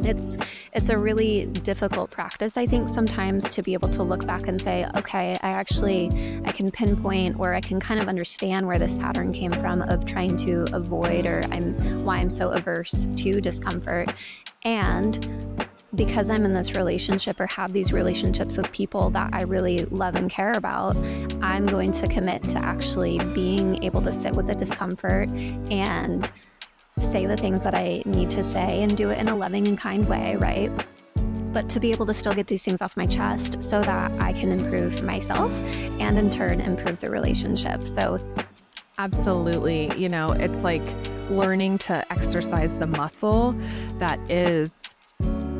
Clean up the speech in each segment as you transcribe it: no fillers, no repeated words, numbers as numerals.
It's a really difficult practice, I think, sometimes to be able to look back and say, okay, I can pinpoint, or I can kind of understand where this pattern came from of trying to avoid, or why I'm so averse to discomfort. And because I'm in this relationship or have these relationships with people that I really love and care about, I'm going to commit to actually being able to sit with the discomfort and say the things that I need to say and do it in a loving and kind way, right? But to be able to still get these things off my chest so that I can improve myself and in turn improve the relationship. So absolutely. It's like learning to exercise the muscle that is,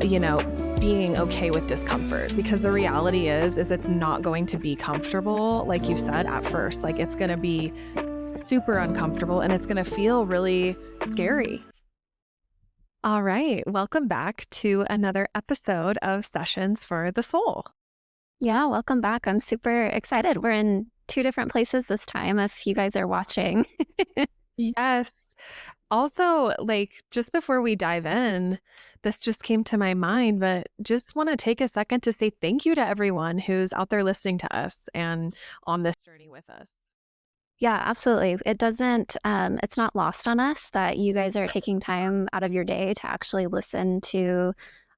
being okay with discomfort, because the reality is it's not going to be comfortable. Like you said at first, like it's going to be super uncomfortable and it's going to feel really scary. All right. Welcome back to another episode of Sessions for the Soul. Yeah, welcome back. I'm super excited. We're in 2 different places this time, if you guys are watching. Yes. Also, like, just before we dive in, this just came to my mind, but just want to take a second to say thank you to everyone who's out there listening to us and on this journey with us. Yeah, absolutely. It's not lost on us that you guys are taking time out of your day to actually listen to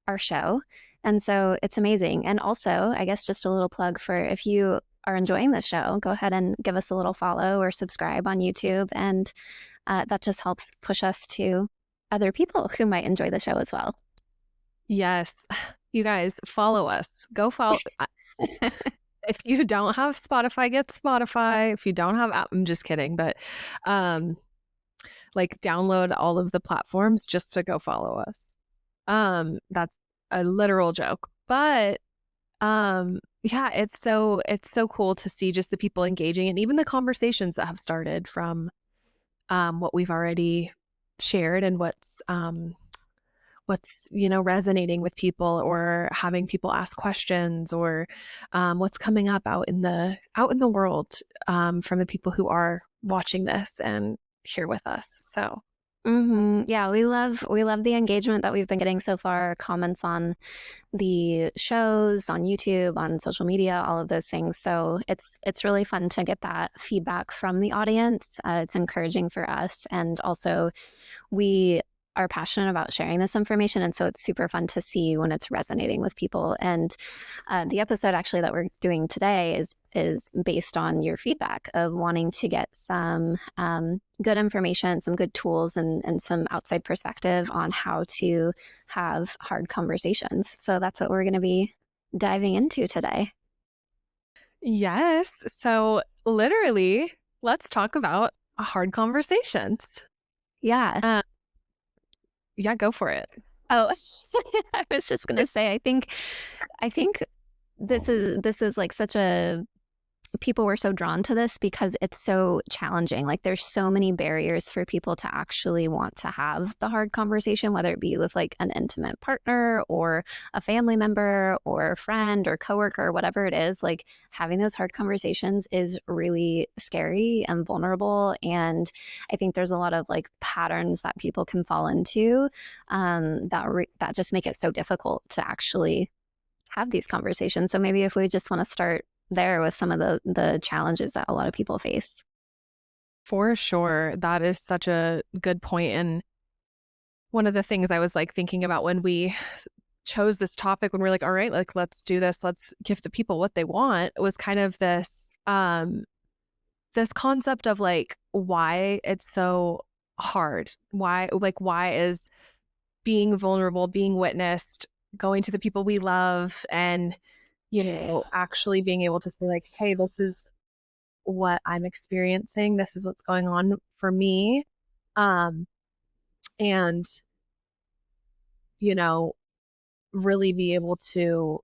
our show. And so it's amazing. And also, I guess just a little plug for if you are enjoying the show, go ahead and give us a little follow or subscribe on YouTube. And that just helps push us to other people who might enjoy the show as well. Yes. You guys, follow us. Go follow. If you don't have Spotify, get Spotify. If you don't have I'm just kidding. But like download all of the platforms just to go follow us. That's a literal joke. But yeah, it's so cool to see just the people engaging and even the conversations that have started from what we've already shared and what's resonating with people, or having people ask questions, or what's coming up out in the world from the people who are watching this and here with us. So Yeah, we love the engagement that we've been getting so far, comments on the shows, on YouTube, on social media, all of those things. So it's really fun to get that feedback from the audience. It's encouraging for us, and also we are passionate about sharing this information, and so it's super fun to see when it's resonating with people. And the episode actually that we're doing today is based on your feedback of wanting to get some good information, some good tools, and some outside perspective on how to have hard conversations. So that's what we're going to be diving into today. yes, so literally, let's talk about hard conversations. Yeah. Yeah, go for it. Oh, I was just going to say, I think this is like such a, people were so drawn to this because it's so challenging. Like there's so many barriers for people to actually want to have the hard conversation, whether it be with like an intimate partner or a family member or a friend or coworker or whatever it is. Like having those hard conversations is really scary and vulnerable. And I think there's a lot of like patterns that people can fall into that just make it so difficult to actually have these conversations. So maybe if we just want to start there with some of the challenges that a lot of people face. For sure. That is such a good point. And one of the things I was like thinking about when we chose this topic, when we're like, all right, like, let's do this, let's give the people what they want, was kind of this, this concept of like, why it's so hard. Why is being vulnerable, being witnessed, going to the people we love, and actually being able to say like, hey, this is what I'm experiencing. This is what's going on for me. And, really be able to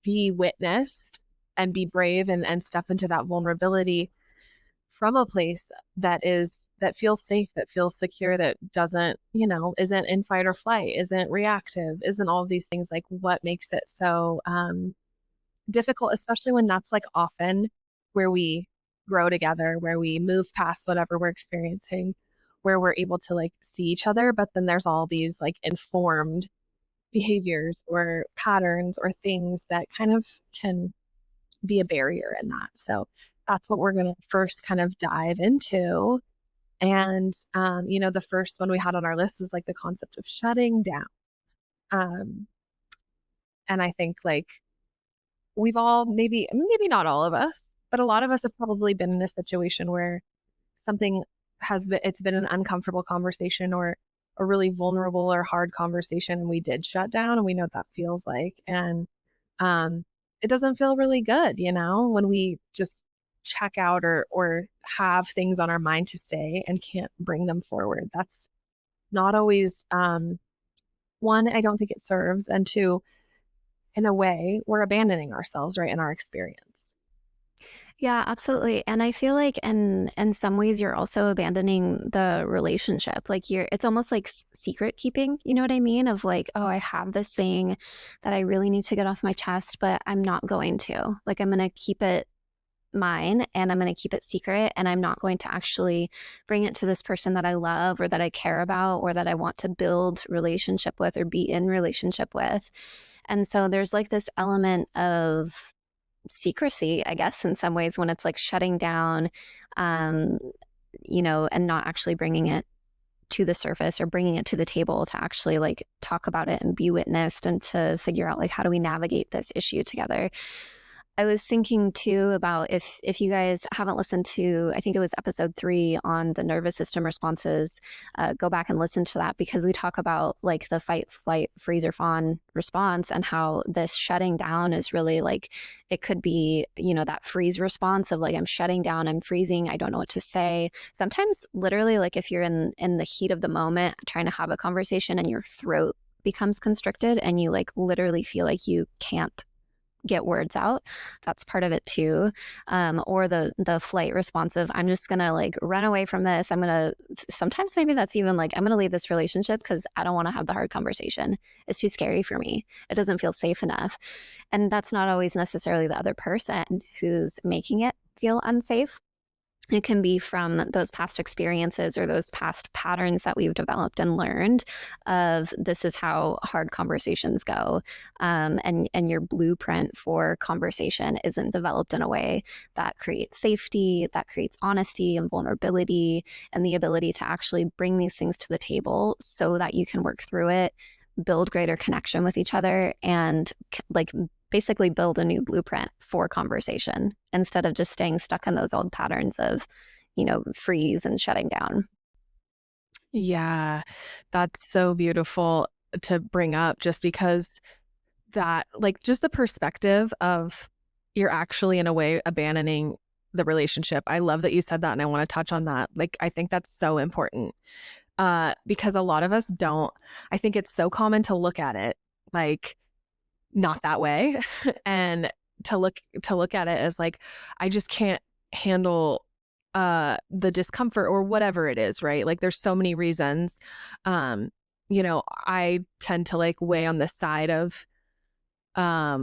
be witnessed and be brave and step into that vulnerability from a place that feels safe, that feels secure, that doesn't, isn't in fight or flight, isn't reactive, isn't all of these things. Like what makes it so difficult, especially when that's like often where we grow together, where we move past whatever we're experiencing, where we're able to like see each other, but then there's all these like informed behaviors or patterns or things that kind of can be a barrier in that. So that's what we're going to first kind of dive into. And, the first one we had on our list was like the concept of shutting down. Um, and I think like we've all maybe not all of us, but a lot of us have probably been in a situation where something it's been an uncomfortable conversation or a really vulnerable or hard conversation, and we did shut down, and we know what that feels like. And um it doesn't feel really good, when we just check out or have things on our mind to say and can't bring them forward. That's not always one, I don't think it serves, and two, in a way, we're abandoning ourselves, right, in our experience. Yeah, absolutely. And I feel like in some ways you're also abandoning the relationship. Like it's almost like secret keeping, you know what I mean? Of like, oh, I have this thing that I really need to get off my chest, but I'm not going to. Like I'm going to keep it mine and I'm going to keep it secret and I'm not going to actually bring it to this person that I love or that I care about or that I want to build relationship with or be in relationship with. And so there's like this element of secrecy, I guess, in some ways when it's like shutting down, um, and not actually bringing it to the surface or bringing it to the table to actually like talk about it and be witnessed and to figure out like how do we navigate this issue together. I was thinking too about if you guys haven't listened to, I think it was episode 3 on the nervous system responses, go back and listen to that because we talk about like the fight, flight, freeze, or fawn response and how this shutting down is really like it could be, that freeze response of like I'm shutting down, I'm freezing, I don't know what to say. Sometimes literally like if you're in the heat of the moment trying to have a conversation and your throat becomes constricted and you like literally feel like you can't get words out, that's part of it too. Or the flight responsive, I'm just gonna like run away from this, sometimes maybe that's even like I'm gonna leave this relationship because I don't want to have the hard conversation, it's too scary for me, it doesn't feel safe enough. And that's not always necessarily the other person who's making it feel unsafe. It can be from those past experiences or those past patterns that we've developed and learned of this is how hard conversations go. And your blueprint for conversation isn't developed in a way that creates safety, that creates honesty and vulnerability and the ability to actually bring these things to the table so that you can work through it, build greater connection with each other, and like basically build a new blueprint for conversation instead of just staying stuck in those old patterns of, freeze and shutting down. Yeah, that's so beautiful to bring up just because that, like, just the perspective of you're actually in a way abandoning the relationship. I love that you said that and I want to touch on that. Like, I think that's so important because a lot of us don't. I think it's so common to look at it like not that way and to look at it as like I just can't handle the discomfort or whatever it is, right? Like there's so many reasons. I tend to like weigh on the side of a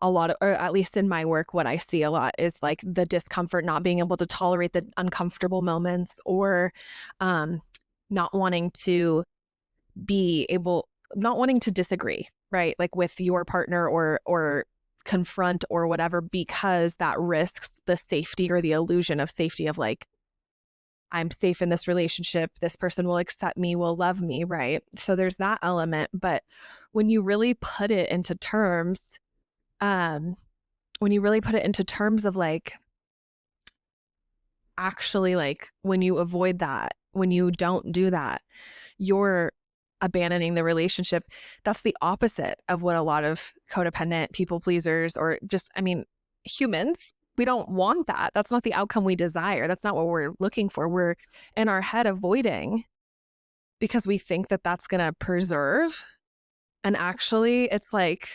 lot of, or at least in my work, what I see a lot is like the discomfort, not being able to tolerate the uncomfortable moments or not wanting to not wanting to disagree, right? Like with your partner or confront or whatever, because that risks the safety or the illusion of safety of like, I'm safe in this relationship. This person will accept me, will love me, right? So there's that element. But when you really put it into terms, of like, actually, like when you avoid that, when you don't do that, you're abandoning the relationship. That's the opposite of what a lot of codependent people pleasers or just, humans, we don't want that. That's not the outcome we desire. That's not what we're looking for. We're in our head avoiding because we think that that's going to preserve. And actually, it's like,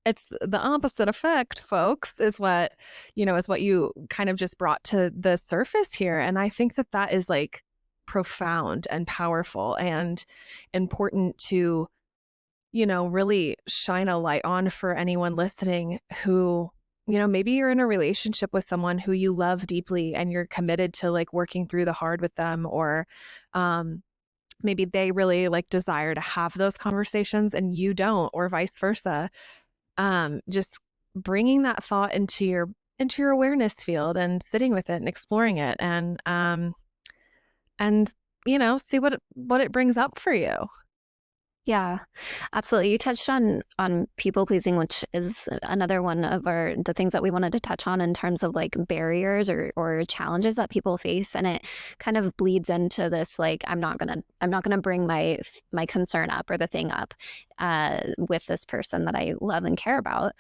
it's the opposite effect, folks, is what you kind of just brought to the surface here. And I think that that is like profound and powerful and important to, really shine a light on for anyone listening who maybe you're in a relationship with someone who you love deeply and you're committed to like working through the hard with them, or maybe they really like desire to have those conversations and you don't, or vice versa. Just bringing that thought into your awareness field and sitting with it and exploring it, and see what it brings up for you. Yeah, absolutely. You touched on people pleasing, which is another one of the things that we wanted to touch on in terms of like barriers or challenges that people face, and it kind of bleeds into this like I'm not gonna bring my concern up or the thing up with this person that I love and care about.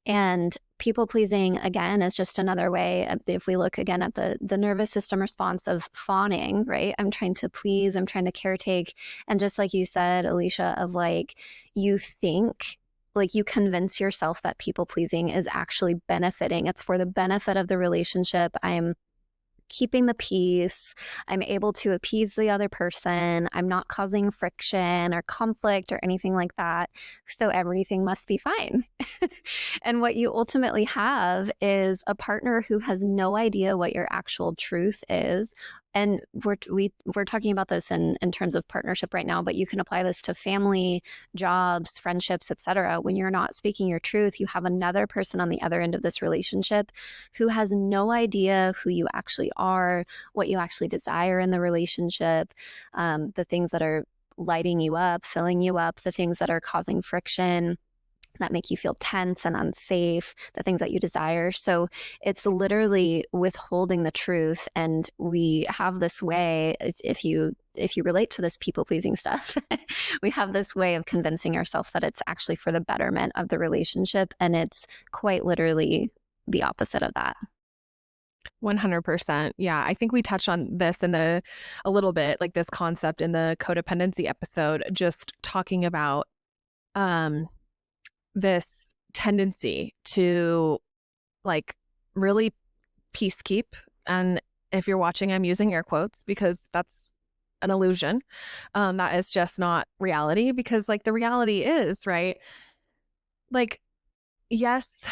And people pleasing, again, is just another way. If we look again at the nervous system response of fawning, right? I'm trying to please, I'm trying to caretake. And just like you said, Alicia, of like, you think, like you convince yourself that people pleasing is actually benefiting. It's for the benefit of the relationship. I'm keeping the peace. I'm able to appease the other person. I'm not causing friction or conflict or anything like that. So everything must be fine. And what you ultimately have is a partner who has no idea what your actual truth is. And we're talking about this in terms of partnership right now, but you can apply this to family, jobs, friendships, etc. When you're not speaking your truth, you have another person on the other end of this relationship who has no idea who you actually are, what you actually desire in the relationship, the things that are lighting you up, filling you up, the things that are causing friction, that make you feel tense and unsafe, the things that you desire. So it's literally withholding the truth. And we have this way, if you relate to this people pleasing stuff, we have this way of convincing ourselves that it's actually for the betterment of the relationship. And it's quite literally the opposite of that. 100%. Yeah, I think we touched on this a little bit, like this concept in the codependency episode, just talking about this tendency to like really peacekeep. And if you're watching, I'm using air quotes because that's an illusion. That is just not reality, because like the reality is, right? Like, yes,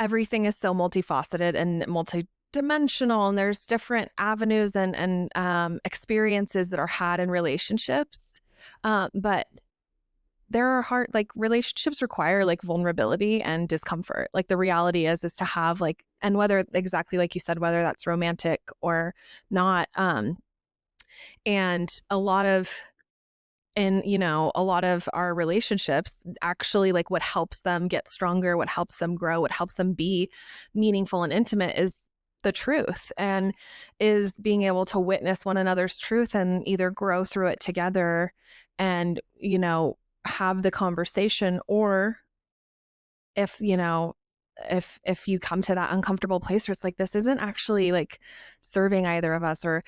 everything is so multifaceted and multidimensional, and there's different avenues and experiences that are had in relationships. But there are hard, like relationships require like vulnerability and discomfort. Like the reality is to have like, and whether exactly like you said, whether that's romantic or not. And a lot of our relationships, actually like what helps them get stronger, what helps them grow, what helps them be meaningful and intimate is the truth, and is being able to witness one another's truth and either grow through it together and, have the conversation. Or if you come to that uncomfortable place where it's like, this isn't actually like serving either of us, or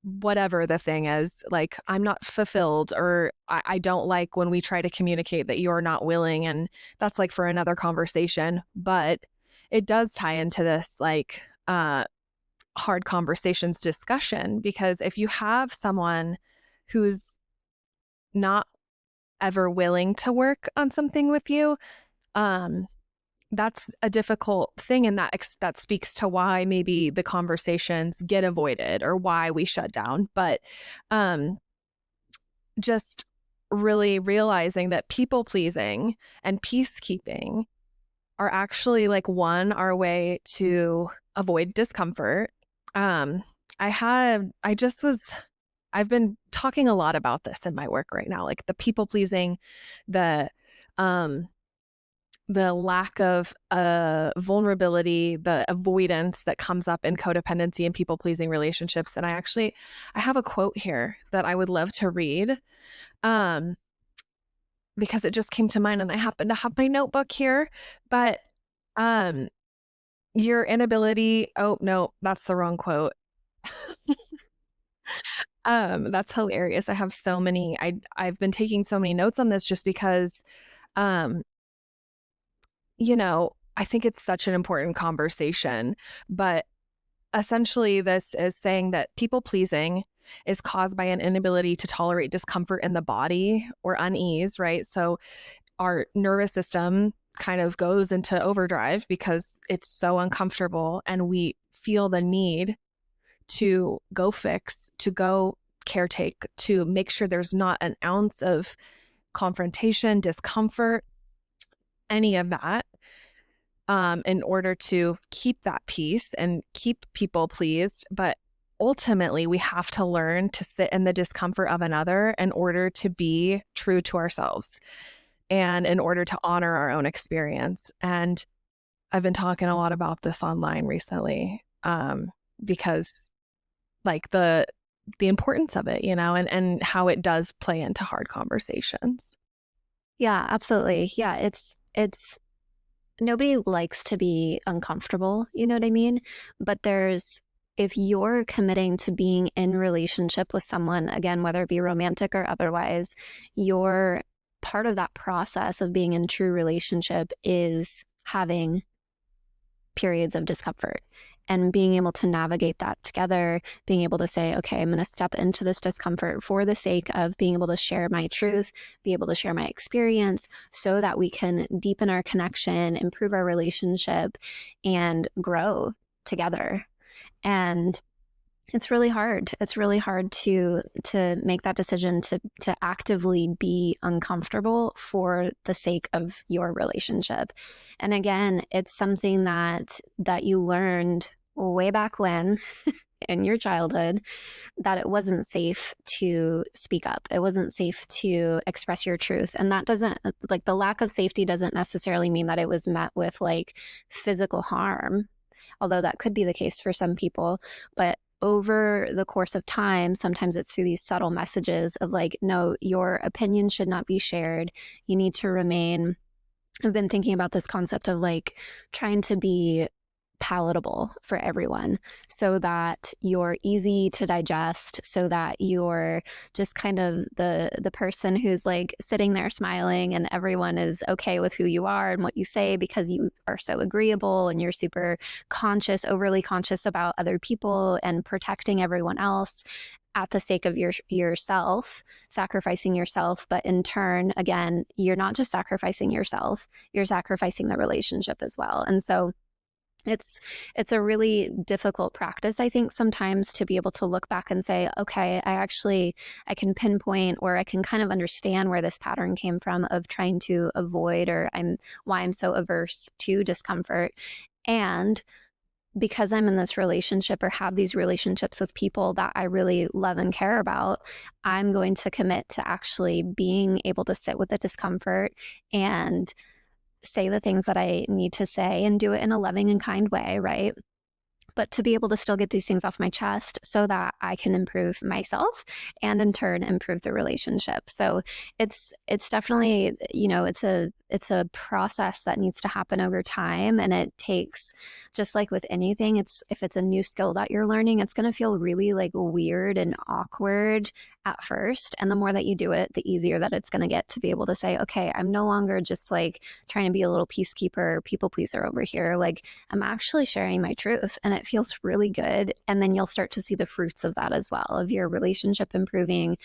whatever the thing is, like I'm not fulfilled, or I don't like when we try to communicate that you're not willing, and that's like for another conversation. But it does tie into this like hard conversations discussion, because if you have someone who's not ever willing to work on something with you, that's a difficult thing, and that speaks to why maybe the conversations get avoided or why we shut down. But just really realizing that people pleasing and peacekeeping are actually like our way to avoid discomfort. I've been talking a lot about this in my work right now, like the people pleasing, the lack of vulnerability, the avoidance that comes up in codependency and people pleasing relationships. And I have a quote here that I would love to read, because it just came to mind, and I happen to have my notebook here. But your inability, oh no, that's the wrong quote. That's hilarious. I have so many, I've been taking so many notes on this just because I think it's such an important conversation. But essentially this is saying that people pleasing is caused by an inability to tolerate discomfort in the body or unease, right? So our nervous system kind of goes into overdrive because it's so uncomfortable, and we feel the need to go fix, to go caretake, to make sure there's not an ounce of confrontation, discomfort, any of that, in order to keep that peace and keep people pleased. But ultimately, we have to learn to sit in the discomfort of another in order to be true to ourselves and in order to honor our own experience. And I've been talking a lot about this online recently, because like the importance of it, and how it does play into hard conversations. Yeah, absolutely. Yeah, it's nobody likes to be uncomfortable, you know what I mean? But if you're committing to being in relationship with someone, again, whether it be romantic or otherwise, your part of that process of being in true relationship is having periods of discomfort and being able to navigate that together, being able to say, okay, I'm going to step into this discomfort for the sake of being able to share my truth, be able to share my experience so that we can deepen our connection, improve our relationship, and grow together. And it's really hard. It's really hard to make that decision to actively be uncomfortable for the sake of your relationship. And again, it's something that you learned way back when in your childhood, that it wasn't safe to speak up. It wasn't safe to express your truth. And that doesn't, like, the lack of safety doesn't necessarily mean that it was met with like physical harm, although that could be the case for some people. But over the course of time, sometimes it's through these subtle messages of like, no, your opinion should not be shared. You need to remain. I've been thinking about this concept of like trying to be palatable for everyone so that you're easy to digest, so that you're just kind of the person who's like sitting there smiling and everyone is okay with who you are and what you say because you are so agreeable and you're super conscious, overly conscious about other people and protecting everyone else at the sake of yourself, sacrificing yourself. But in turn, again, you're not just sacrificing yourself, you're sacrificing the relationship as well. And so it's a really difficult practice, I think, sometimes to be able to look back and say, okay, I can pinpoint, or I can kind of understand where this pattern came from of trying to avoid, or why I'm so averse to discomfort. And because I'm in this relationship or have these relationships with people that I really love and care about, I'm going to commit to actually being able to sit with the discomfort and say the things that I need to say and do it in a loving and kind way, right? But to be able to still get these things off my chest so that I can improve myself and in turn improve the relationship. So it's definitely, it's a process that needs to happen over time, and it takes, just like with anything, if it's a new skill that you're learning, it's going to feel really like weird and awkward at first, and the more that you do it, the easier that it's going to get to be able to say, okay, I'm no longer just like trying to be a little peacekeeper, people pleaser over here. Like, I'm actually sharing my truth, and it feels really good. And then you'll start to see the fruits of that as well, of your relationship improving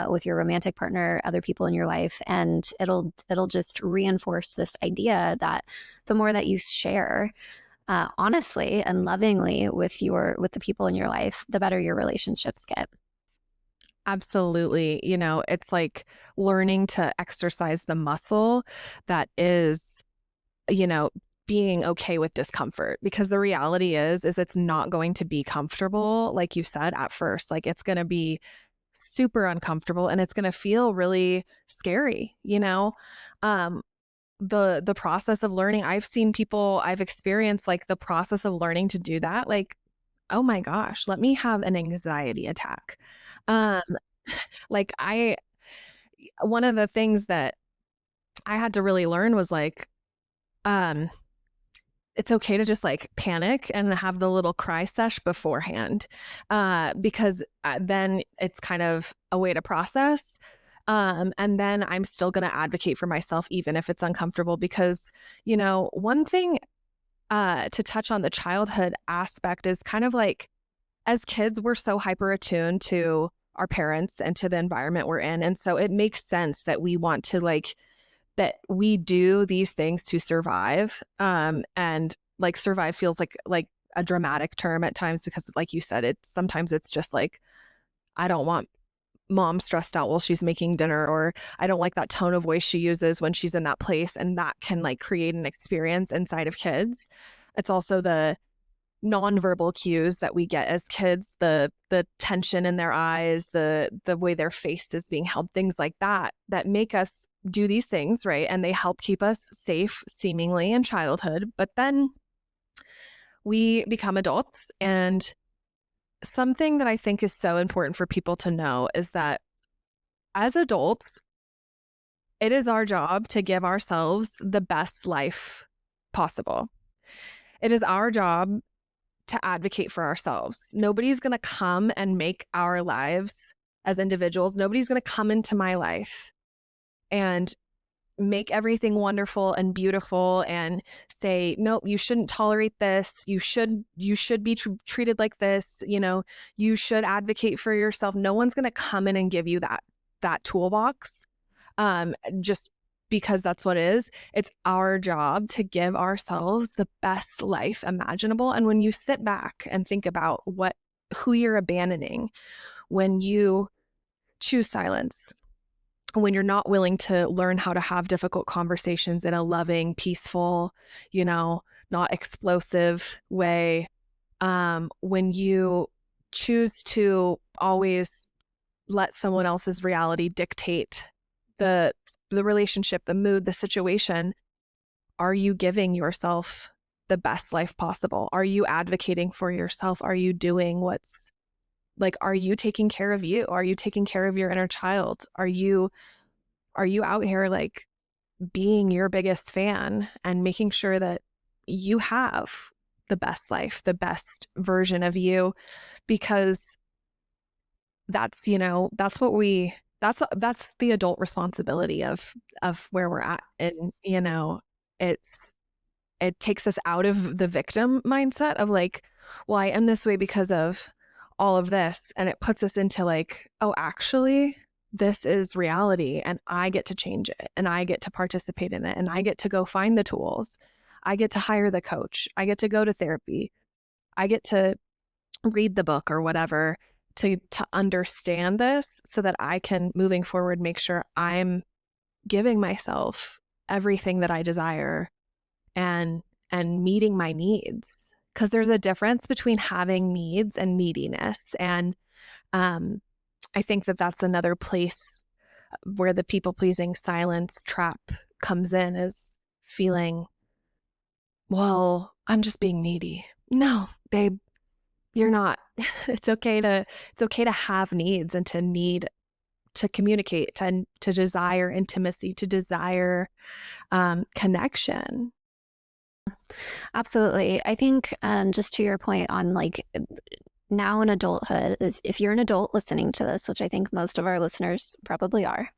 with your romantic partner, other people in your life, and it'll just reinforce this idea that the more that you share honestly and lovingly with the people in your life, the better your relationships get. Absolutely. It's like learning to exercise the muscle that is, being okay with discomfort, because the reality is it's not going to be comfortable. Like you said at first, like it's going to be super uncomfortable and it's going to feel really scary, the process of learning. I've experienced like the process of learning to do that. Like, oh my gosh, let me have an anxiety attack. Um, like one of the things that I had to really learn was like, it's okay to just like panic and have the little cry sesh beforehand, because then it's kind of a way to process. And then I'm still going to advocate for myself, even if it's uncomfortable, because, one thing to touch on the childhood aspect is kind of like, as kids, we're so hyper attuned to our parents and to the environment we're in. And so it makes sense that we want to like that we do these things to survive. And like survive feels like a dramatic term at times, because like you said, sometimes it's just like, I don't want mom stressed out while she's making dinner, or I don't like that tone of voice she uses when she's in that place. And that can like create an experience inside of kids. It's also the nonverbal cues that we get as kids, the tension in their eyes, the way their face is being held, things like that, that make us do these things, right? And they help keep us safe seemingly in childhood. But then we become adults, and something that I think is so important for people to know is that as adults, it is our job to give ourselves the best life possible. It is our job to advocate for ourselves. Nobody's going to come and make our lives as individuals. Nobody's going to come into my life and make everything wonderful and beautiful and say, nope, you shouldn't tolerate this. You should be treated like this. You know, you should advocate for yourself. No one's going to come in and give you that toolbox. Just because that's what it is. It's our job to give ourselves the best life imaginable. And when you sit back and think about who you're abandoning, when you choose silence, when you're not willing to learn how to have difficult conversations in a loving, peaceful, not explosive way, when you choose to always let someone else's reality dictate the relationship, the mood, the situation, are you giving yourself the best life possible? Are you advocating for yourself? Are you doing are you taking care of you? Are you taking care of your inner child? Are you out here like being your biggest fan and making sure that you have the best life, the best version of you? Because that's the adult responsibility of where we're at. And, it takes us out of the victim mindset of like, well, I am this way because of all of this. And it puts us into like, oh, actually, this is reality and I get to change it and I get to participate in it and I get to go find the tools. I get to hire the coach. I get to go to therapy. I get to read the book or whatever to understand this so that I can, moving forward, make sure I'm giving myself everything that I desire and meeting my needs. Because there's a difference between having needs and neediness. And I think that that's another place where the people-pleasing silence trap comes in, is feeling, well, I'm just being needy. No, babe, you're not. It's okay to have needs and to need to communicate, to desire intimacy, to desire connection. Absolutely. I think just to your point on like now in adulthood, if you're an adult listening to this, which I think most of our listeners probably are,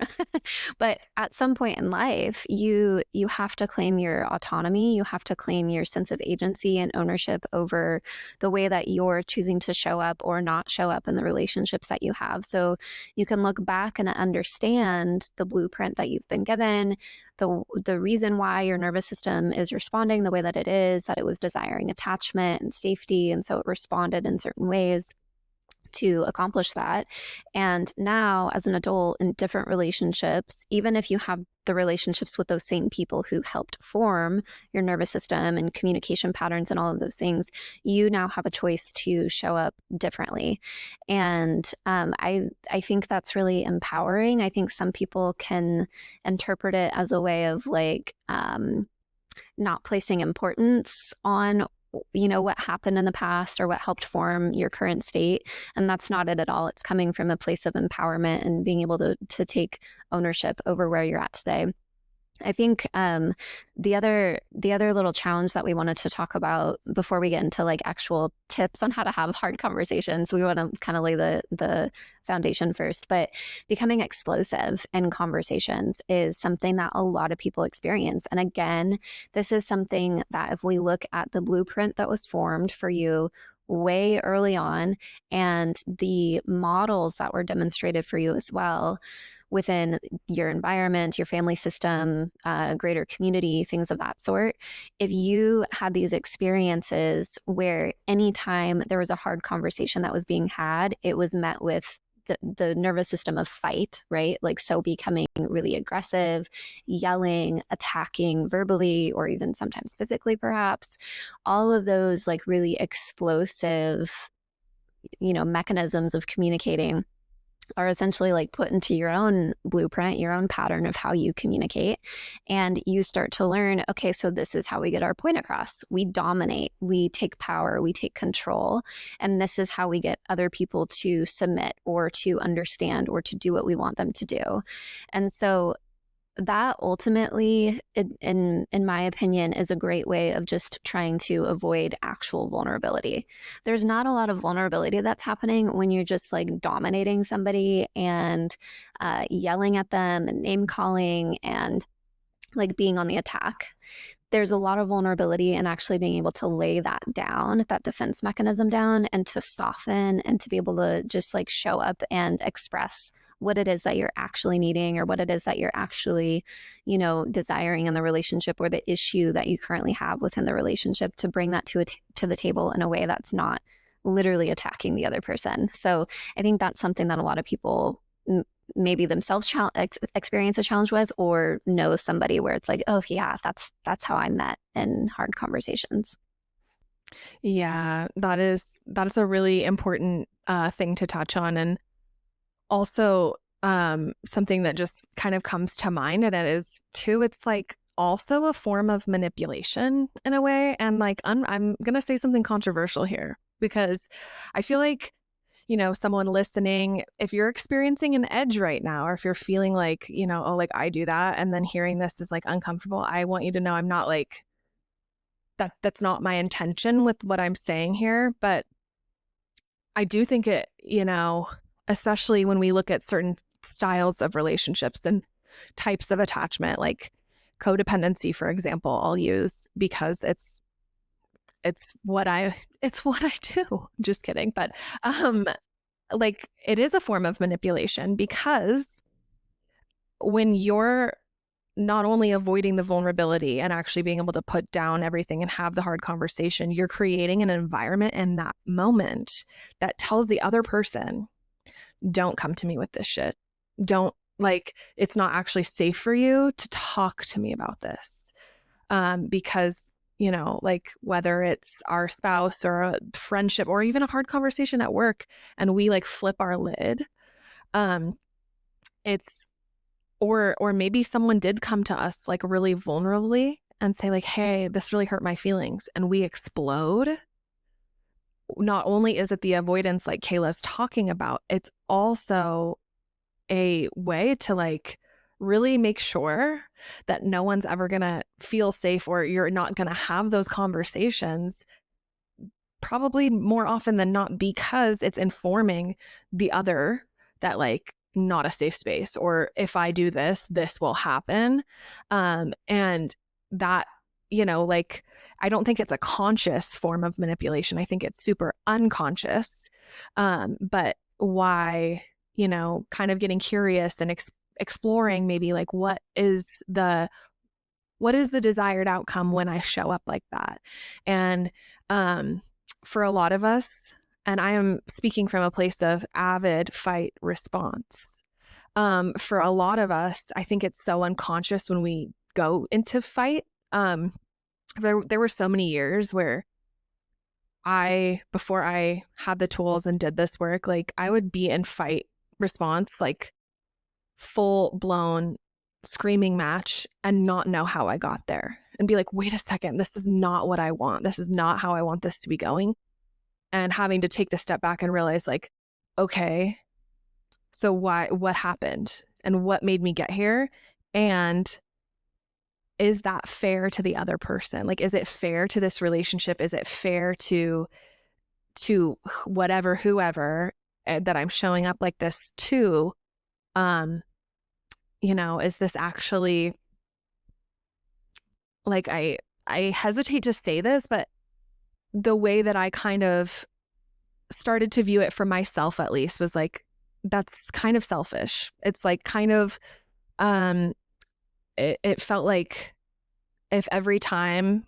but at some point in life, you have to claim your autonomy. You have to claim your sense of agency and ownership over the way that you're choosing to show up or not show up in the relationships that you have. So you can look back and understand the blueprint that you've been given, the reason why your nervous system is responding the way that it is, that it was desiring attachment and safety, and so it responded in certain ways to accomplish that. And now as an adult in different relationships, even if you have the relationships with those same people who helped form your nervous system and communication patterns and all of those things, you now have a choice to show up differently. And I think that's really empowering. I think some people can interpret it as a way of like not placing importance on what happened in the past or what helped form your current state. And that's not it at all. It's coming from a place of empowerment and being able to take ownership over where you're at today. I think the other little challenge that we wanted to talk about before we get into like actual tips on how to have hard conversations, we want to kind of lay the foundation first, but becoming explosive in conversations is something that a lot of people experience. And again, this is something that if we look at the blueprint that was formed for you way early on and the models that were demonstrated for you as well, within your environment, your family system, greater community, things of that sort. If you had these experiences where anytime there was a hard conversation that was being had, it was met with the nervous system of fight, right? Like, so becoming really aggressive, yelling, attacking verbally, or even sometimes physically, perhaps, all of those like really explosive, mechanisms of communicating are essentially like put into your own blueprint, your own pattern of how you communicate. And you start to learn, okay, so this is how we get our point across. We dominate, we take power, we take control. And this is how we get other people to submit or to understand or to do what we want them to do. And so that ultimately, in my opinion, is a great way of just trying to avoid actual vulnerability. There's not a lot of vulnerability that's happening when you're just like dominating somebody and yelling at them and name calling and like being on the attack. There's a lot of vulnerability in actually being able to lay that down, that defense mechanism down, and to soften and to be able to just like show up and express what it is that you're actually needing or what it is that you're actually, desiring in the relationship or the issue that you currently have within the relationship, to bring that to the table in a way that's not literally attacking the other person. So I think that's something that a lot of people maybe themselves experience a challenge with, or know somebody where it's like, oh yeah, that's how I met in hard conversations. Yeah, that is a really important thing to touch on. And also, something that just kind of comes to mind, and it is too, it's like also a form of manipulation in a way. And like, I'm going to say something controversial here, because I feel like, someone listening, if you're experiencing an edge right now, or if you're feeling like, oh, like I do that, and then hearing this is like uncomfortable, I want you to know I'm not like that. That's not my intention with what I'm saying here. But I do think it, especially when we look at certain styles of relationships and types of attachment, like codependency, for example, I'll use because it's what I do. Just kidding. But like, it is a form of manipulation, because when you're not only avoiding the vulnerability and actually being able to put down everything and have the hard conversation, you're creating an environment in that moment that tells the other person, don't come to me with this shit. Don't, like, it's not actually safe for you to talk to me about this. Because, like, whether it's our spouse or a friendship or even a hard conversation at work, and we like flip our lid, it's, or maybe someone did come to us like really vulnerably and say like, hey, this really hurt my feelings, and we explode. Not only is it the avoidance like Kayla's talking about, it's also a way to like really make sure that no one's ever going to feel safe, or you're not going to have those conversations, probably more often than not, because it's informing the other that like, not a safe space, or if I do this, this will happen. And that, like, I don't think it's a conscious form of manipulation. I think it's super unconscious. But why, kind of getting curious and exploring maybe like, what is the desired outcome when I show up like that? And for a lot of us, and I am speaking from a place of avid fight response, for a lot of us, I think it's so unconscious when we go into fight. There were so many years where before I had the tools and did this work, like I would be in fight response, like full blown screaming match, and not know how I got there, and be like, wait a second, this is not what I want. This is not how I want this to be going. And having to take the step back and realize like, okay, so what happened and what made me get here? And is that fair to the other person? Like, is it fair to this relationship? Is it fair to whatever, whoever that I'm showing up like this to? Is this actually, like, I hesitate to say this, but the way that I kind of started to view it for myself, at least, was like, that's kind of selfish. It's like kind of, um, it felt like if every time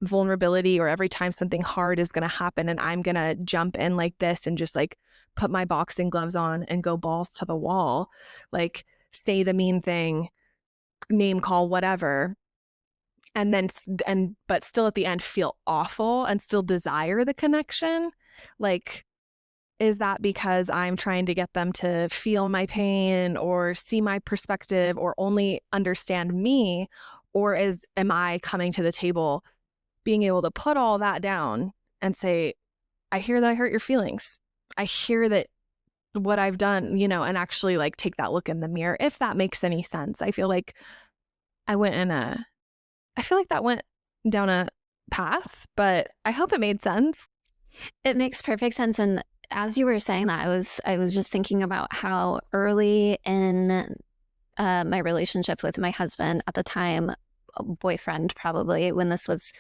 vulnerability or every time something hard is going to happen and I'm going to jump in like this and just like put my boxing gloves on and go balls to the wall, like say the mean thing, name call, whatever, and then but still at the end feel awful and still desire the connection, like, is that because I'm trying to get them to feel my pain or see my perspective or only understand me? Or am I coming to the table being able to put all that down and say, I hear that I hurt your feelings. I hear that what I've done, and actually like take that look in the mirror, if that makes any sense. I feel like that went down a path, but I hope it made sense. It makes perfect sense. And as you were saying that, I was just thinking about how early in my relationship with my husband at the time, boyfriend probably, when this was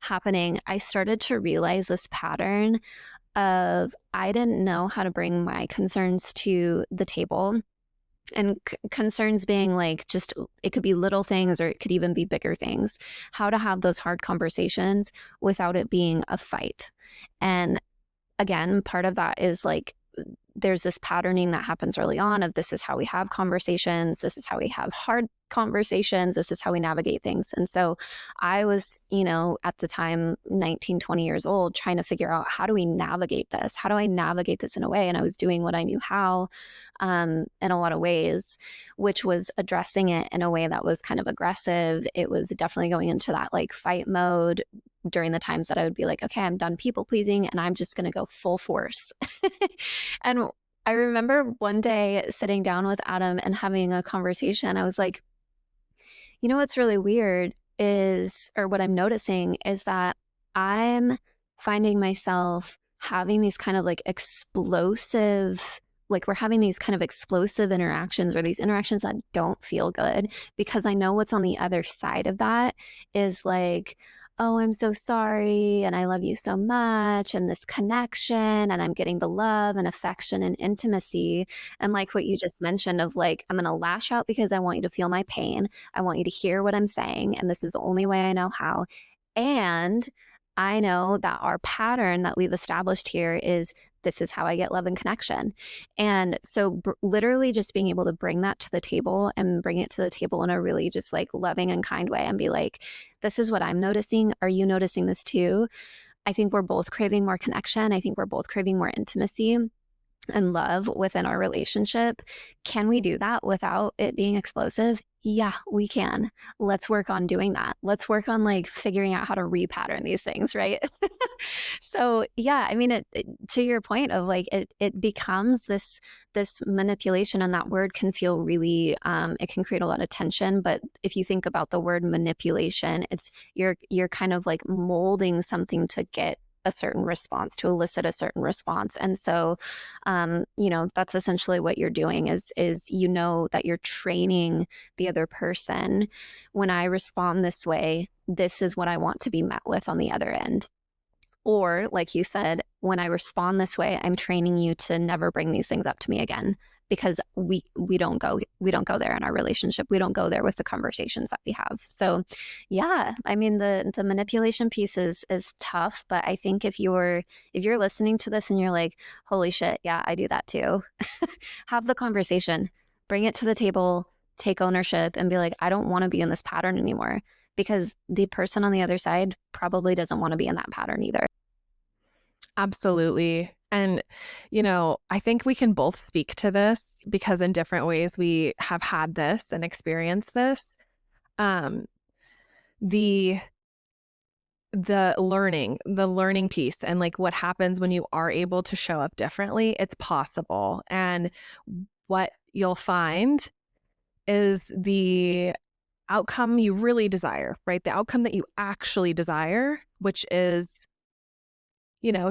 happening, I started to realize this pattern of I didn't know how to bring my concerns to the table. And concerns being like just, it could be little things or it could even be bigger things. How to have those hard conversations without it being a fight. And again, part of that is like there's this patterning that happens early on of this is how we have conversations, this is how we have hard conversations, this is how we navigate things. And so I was, at the time 19, 20 years old, trying to figure out how do we navigate this? How do I navigate this in a way? And I was doing what I knew how, in a lot of ways, which was addressing it in a way that was kind of aggressive. It was definitely going into that like fight mode during the times that I would be like, okay, I'm done people pleasing and I'm just going to go full force. And I remember one day sitting down with Adam and having a conversation. I was like, what's really weird is, or what I'm noticing is that I'm finding myself having these kind of like explosive, like we're having these kind of explosive interactions or these interactions that don't feel good because I know what's on the other side of that is like, oh, I'm so sorry. And I love you so much. And this connection, and I'm getting the love and affection and intimacy. And like what you just mentioned of like, I'm going to lash out because I want you to feel my pain. I want you to hear what I'm saying. And this is the only way I know how. And I know that our pattern that we've established here is this is how I get love and connection. And so literally just being able to bring that to the table and bring it to the table in a really just like loving and kind way and be like, this is what I'm noticing. Are you noticing this too? I think we're both craving more connection. I think we're both craving more intimacy and love within our relationship. Can we do that without it being explosive? Yeah, we can. Let's work on doing that. Let's work on like figuring out how to repattern these things, right? So yeah, I mean, to your point of like it becomes this manipulation, and that word can feel really it can create a lot of tension. But if you think about the word manipulation, it's you're kind of like molding something to get a certain response, to elicit a certain response. And so that's essentially what you're doing is that you're training the other person. When I respond this way, this is what I want to be met with on the other end. Or like you said, when I respond this way, I'm training you to never bring these things up to me again, because we don't go there in our relationship. We don't go there with the conversations that we have. So yeah, I mean the manipulation piece is tough, but I think if you're listening to this and you're like, holy shit, yeah, I do that too. Have the conversation, bring it to the table, take ownership and be like, I don't want to be in this pattern anymore, because the person on the other side probably doesn't want to be in that pattern either. Absolutely. And, I think we can both speak to this because in different ways we have had this and experienced this. The learning piece and like what happens when you are able to show up differently, it's possible. And what you'll find is the outcome you really desire, right? The outcome that you actually desire, which is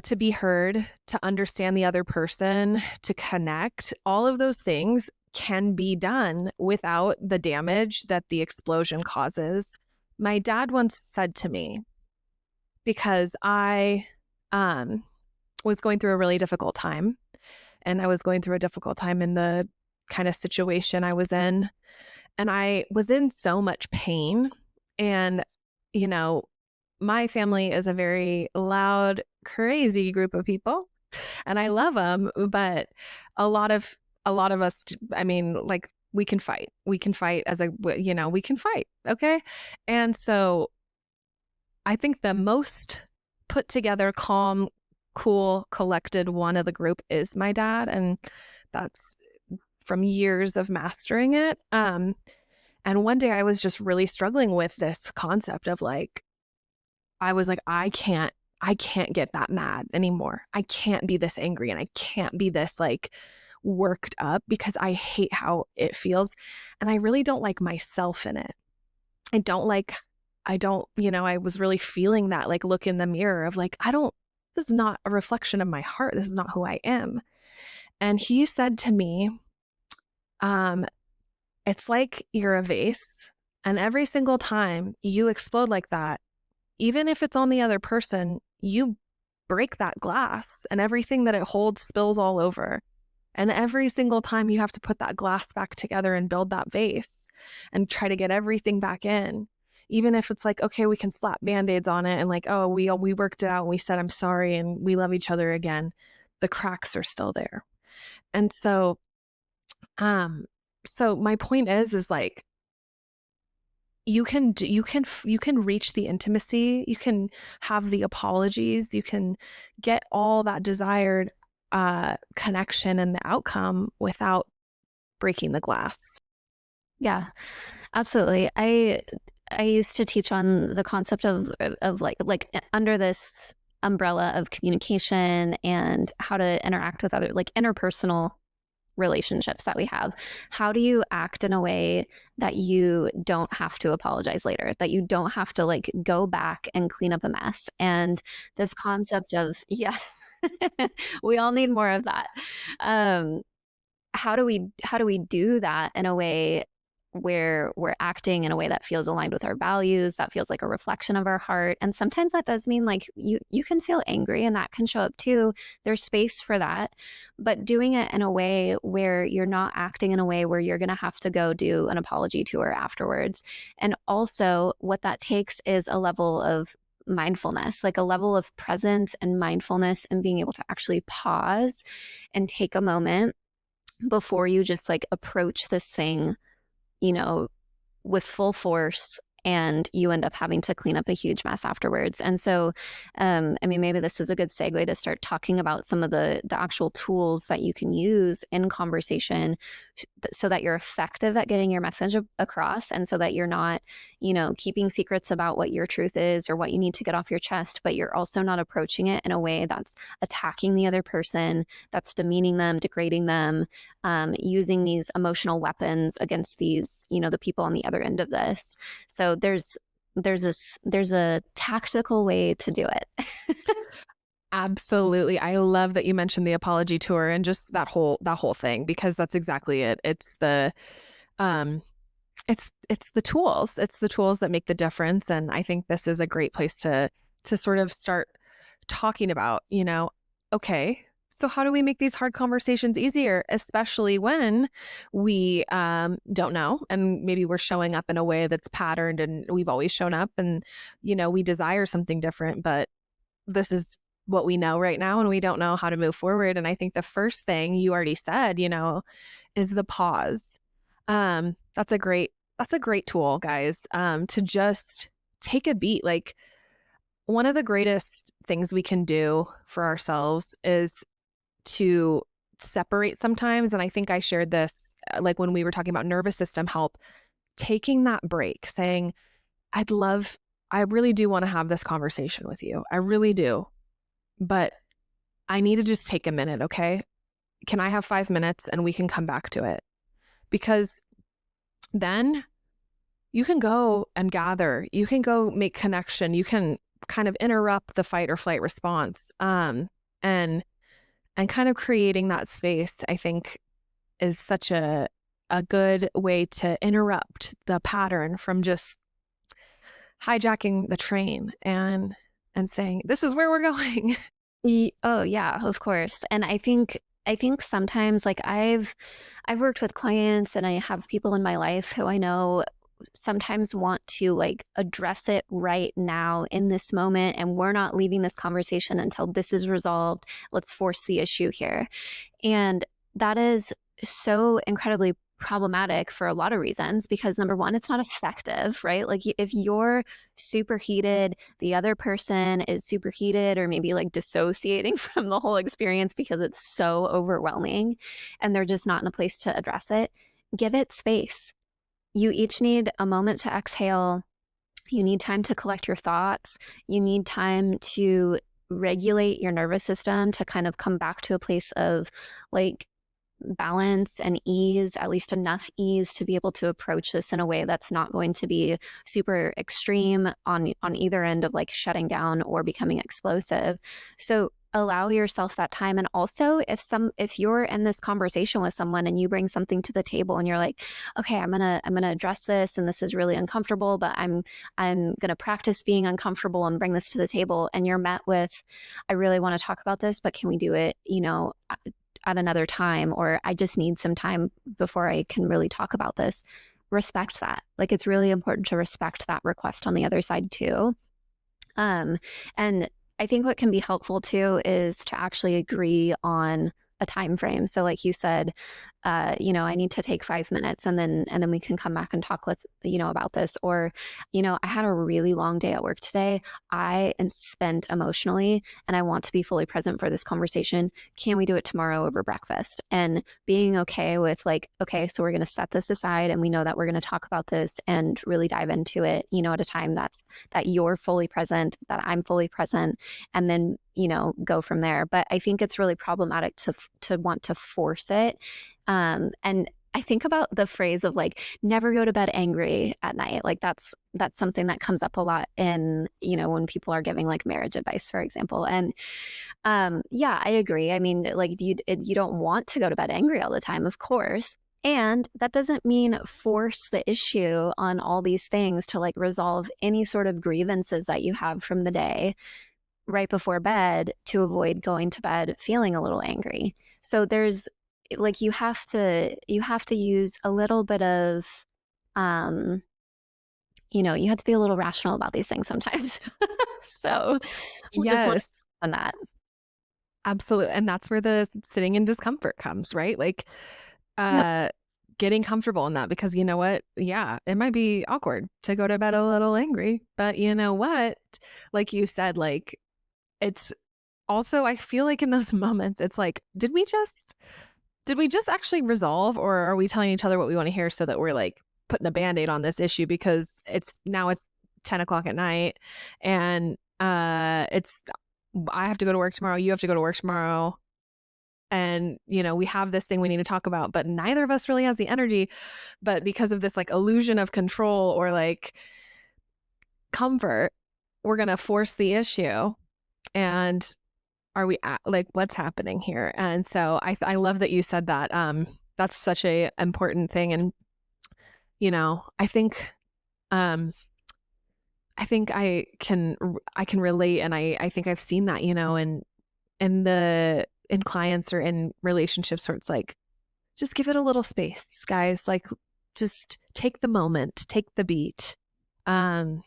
to be heard, to understand the other person, to connect, all of those things can be done without the damage that the explosion causes. My dad once said to me, because I was going through a really difficult time, and I was going through a difficult time in the kind of situation I was in. And I was in so much pain. And, you know, my family is a very loud, crazy group of people, and I love them, but a lot of us, I mean, like, we can fight. We can fight as a, we can fight, okay? And so I think the most put together, calm, cool, collected one of the group is my dad, and that's from years of mastering it. And one day I was just really struggling with this concept of like, I was like, I can't get that mad anymore. I can't be this angry, and I can't be this like worked up, because I hate how it feels. And I really don't like myself in it. I was really feeling that like look in the mirror of like, this is not a reflection of my heart. This is not who I am. And he said to me, it's like you're a vase, and every single time you explode like that, even if it's on the other person, you break that glass and everything that it holds spills all over. And every single time you have to put that glass back together and build that vase and try to get everything back in. Even if it's like, okay, we can slap Band-Aids on it and like, oh, we worked it out and we said, I'm sorry, and we love each other again. The cracks are still there. And so, so my point is like, you can reach the intimacy, you can have the apologies, you can get all that desired connection and the outcome without breaking the glass. Yeah, absolutely. I used to teach on the concept of like under this umbrella of communication and how to interact with other, like, interpersonal relationships that we have. How do you act in a way that you don't have to apologize later, that you don't have to like go back and clean up a mess? And this concept of, yes, we all need more of that. How do we do that in a way where we're acting in a way that feels aligned with our values, that feels like a reflection of our heart? And sometimes that does mean like you can feel angry, and that can show up too. There's space for that, but doing it in a way where you're not acting in a way where you're going to have to go do an apology tour afterwards. And also what that takes is a level of mindfulness, like a level of presence and mindfulness, and being able to actually pause and take a moment before you just like approach this thing, you know, with full force, and you end up having to clean up a huge mess afterwards. And so, I mean, maybe this is a good segue to start talking about some of the actual tools that you can use in conversation so that you're effective at getting your message across, and so that you're not, you know, keeping secrets about what your truth is or what you need to get off your chest, but you're also not approaching it in a way that's attacking the other person, that's demeaning them, degrading them, using these emotional weapons against these, you know, the people on the other end of this. So there's a tactical way to do it. Absolutely. I love that you mentioned the apology tour and just that whole thing, because that's exactly it. It's the it's the tools. It's the tools that make the difference. And I think this is a great place to sort of start talking about, you know, okay, so how do we make these hard conversations easier, especially when we don't know, and maybe we're showing up in a way that's patterned and we've always shown up, and, you know, we desire something different, but this is what we know right now and we don't know how to move forward. And I think the first thing you already said, you know, is the pause. That's a great tool, guys, to just take a beat. Like, one of the greatest things we can do for ourselves is to separate sometimes. And I think I shared this, like when we were talking about nervous system help, taking that break, saying, I really do want to have this conversation with you. I really do. But I need to just take a minute, okay? Can I have 5 minutes and we can come back to it? Because then you can go and gather, you can go make connection, you can kind of interrupt the fight or flight response. And kind of creating that space, I think, is such a good way to interrupt the pattern from just hijacking the train and saying, this is where we're going. Oh, yeah, of course. And I think I think sometimes like I've worked with clients and I have people in my life who I know sometimes want to like address it right now in this moment, and we're not leaving this conversation until this is resolved. Let's force the issue here. And that is so incredibly problematic for a lot of reasons, because number one, it's not effective, right? Like if you're superheated, the other person is superheated or maybe like dissociating from the whole experience because it's so overwhelming and they're just not in a place to address it. Give it space. You each need a moment to exhale. You need time to collect your thoughts. You need time to regulate your nervous system to kind of come back to a place of like balance and ease, at least enough ease to be able to approach this in a way that's not going to be super extreme on either end of like shutting down or becoming explosive. So allow yourself that time. And also if you're in this conversation with someone and you bring something to the table and you're like, okay, I'm gonna address this and this is really uncomfortable, but I'm gonna practice being uncomfortable and bring this to the table, and you're met with, I really want to talk about this, but can we do it, at another time, or I just need some time before I can really talk about this. Respect that. Like it's really important to respect that request on the other side too. And I think what can be helpful too is to actually agree on a time frame. So like you said, I need to take 5 minutes and then we can come back and talk with, about this. Or, I had a really long day at work today. I am spent emotionally and I want to be fully present for this conversation. Can we do it tomorrow over breakfast? And being okay with like, okay, so we're going to set this aside and we know that we're going to talk about this and really dive into it, at a time that you're fully present, that I'm fully present, and then, go from there. But I think it's really problematic to want to force it. And I think about the phrase of like never go to bed angry at night. Like that's something that comes up a lot in, when people are giving like marriage advice, for example. And yeah, I agree. I mean, like you don't want to go to bed angry all the time, of course. And that doesn't mean force the issue on all these things to like resolve any sort of grievances that you have from the day right before bed to avoid going to bed feeling a little angry. So there's like you have to use a little bit of um you have to be a little rational about these things sometimes. So we just want to Yes, on that. absolutely. And that's where the sitting in discomfort comes, right? Like Yep. uh getting comfortable in that, because you know what? Yeah, it might be awkward to go to bed a little angry, but you know what? Like you said, like it's also, I feel like in those moments it's like, did we just actually resolve, or are we telling each other what we want to hear so that we're like putting a band-aid on this issue because it's 10 o'clock at night and it's I have to go to work tomorrow, you have to go to work tomorrow, and we have this thing we need to talk about, but neither of us really has the energy, but because of this like illusion of control or like comfort, we're going to force the issue. And are we at, like, what's happening here? And so I love that you said that. That's such a important thing. And I think um I can relate, and I think I've seen that, in clients or in relationships where it's like, just give it a little space, guys. Like, just take the moment, take the beat. And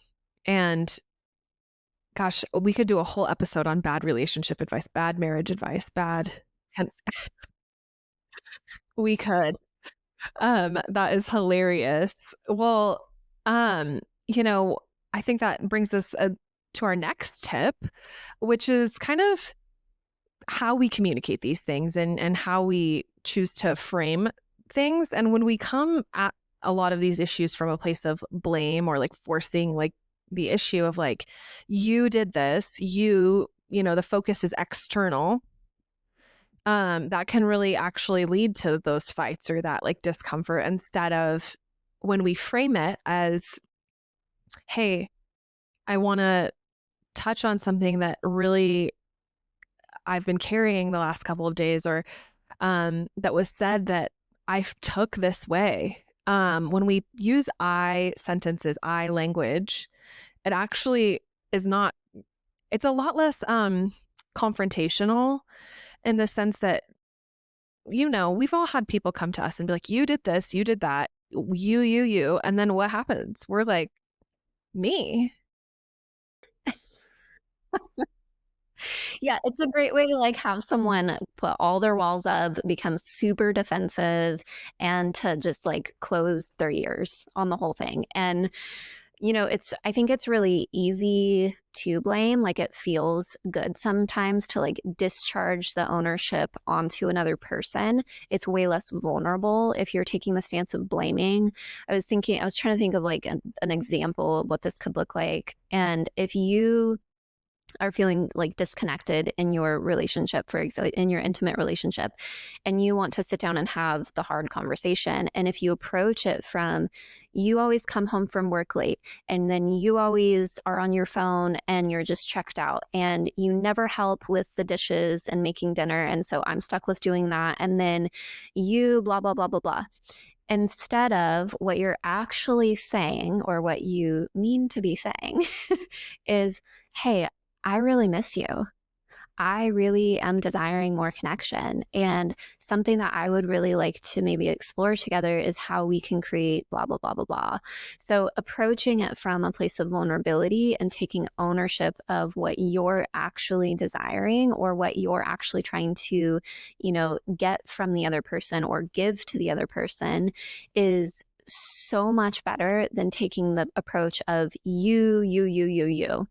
gosh, we could do a whole episode on bad relationship advice, bad marriage advice, bad. And we could. That is hilarious. Well, um, you know, I think that brings us to our next tip, which is kind of how we communicate these things and how we choose to frame things. And when we come at a lot of these issues from a place of blame or like forcing like the issue of like, you did this, the focus is external, that can really actually lead to those fights or that like discomfort, instead of when we frame it as, hey, I want to touch on something that really I've been carrying the last couple of days, or that was said that I took this way. When we use I sentences, I language, it actually is not, it's a lot less confrontational, in the sense that we've all had people come to us and be like, you did this, you did that, you. And then what happens? We're like, me. Yeah, it's a great way to like have someone put all their walls up, become super defensive, and to just like close their ears on the whole thing. And I think it's really easy to blame. Like it feels good sometimes to like discharge the ownership onto another person. It's way less vulnerable if you're taking the stance of blaming. I was trying to think of like an example of what this could look like. And if you are feeling like disconnected in your relationship, for example, in your intimate relationship, and you want to sit down and have the hard conversation. And if you approach it from, you always come home from work late, and then you always are on your phone and you're just checked out, and you never help with the dishes and making dinner. And so I'm stuck with doing that. And then you blah, blah, blah, blah, blah. Instead of what you're actually saying or what you mean to be saying is, hey, I really miss you. I really am desiring more connection. And something that I would really like to maybe explore together is how we can create blah, blah, blah, blah, blah. So approaching it from a place of vulnerability and taking ownership of what you're actually desiring or what you're actually trying to, get from the other person or give to the other person is so much better than taking the approach of you.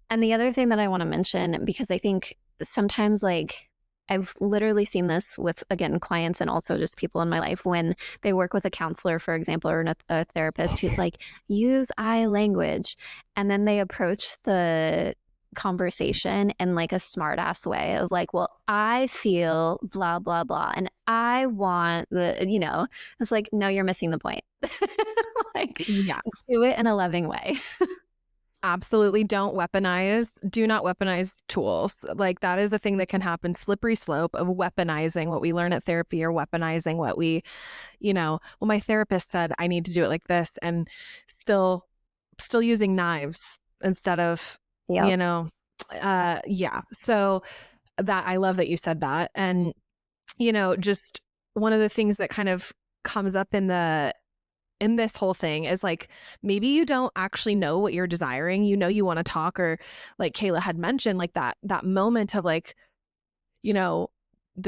And the other thing that I want to mention, because I think sometimes like I've literally seen this with, again, clients and also just people in my life when they work with a counselor, for example, or a therapist who's like, use I language. And then they approach the conversation in like a smart ass way of like, well, I feel blah, blah, blah. And I want it's like, no, you're missing the point. Like, Yeah. do it in a loving way. Absolutely do not weaponize tools. Like that is a thing that can happen. Slippery slope of weaponizing what we learn at therapy or weaponizing what we, well, my therapist said I need to do it like this, and still using knives instead of, Yep. yeah. So that I love that you said that. And, just one of the things that kind of comes up in this whole thing is like, maybe you don't actually know what you're desiring. You want to talk, or like Kayla had mentioned, like that moment of like, the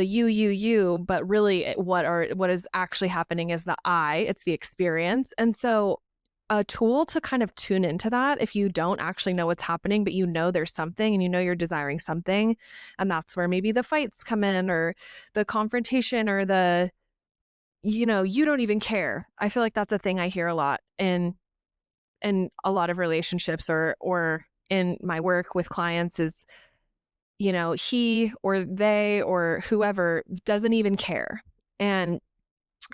you, but really what is actually happening is the it's the experience. And so a tool to kind of tune into that, if you don't actually know what's happening, but there's something and you're desiring something, and that's where maybe the fights come in, or the confrontation, or the you don't even care. I feel like that's a thing I hear a lot in a lot of relationships, or in my work with clients is, he or they or whoever doesn't even care. And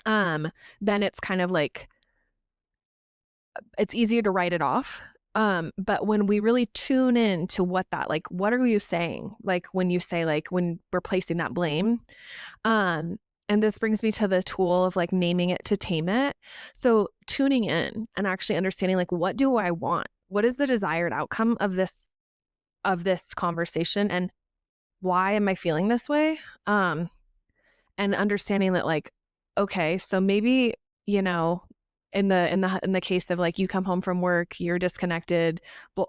then it's kind of like, it's easier to write it off. But when we really tune in to what are you saying? Like when you say, like, when we're placing that blame, and this brings me to the tool of like naming it to tame it. So tuning in and actually understanding, like, what do I want? What is the desired outcome of this conversation, and why am I feeling this way? And understanding that, like, okay, so maybe, in the case of like you come home from work, you're disconnected,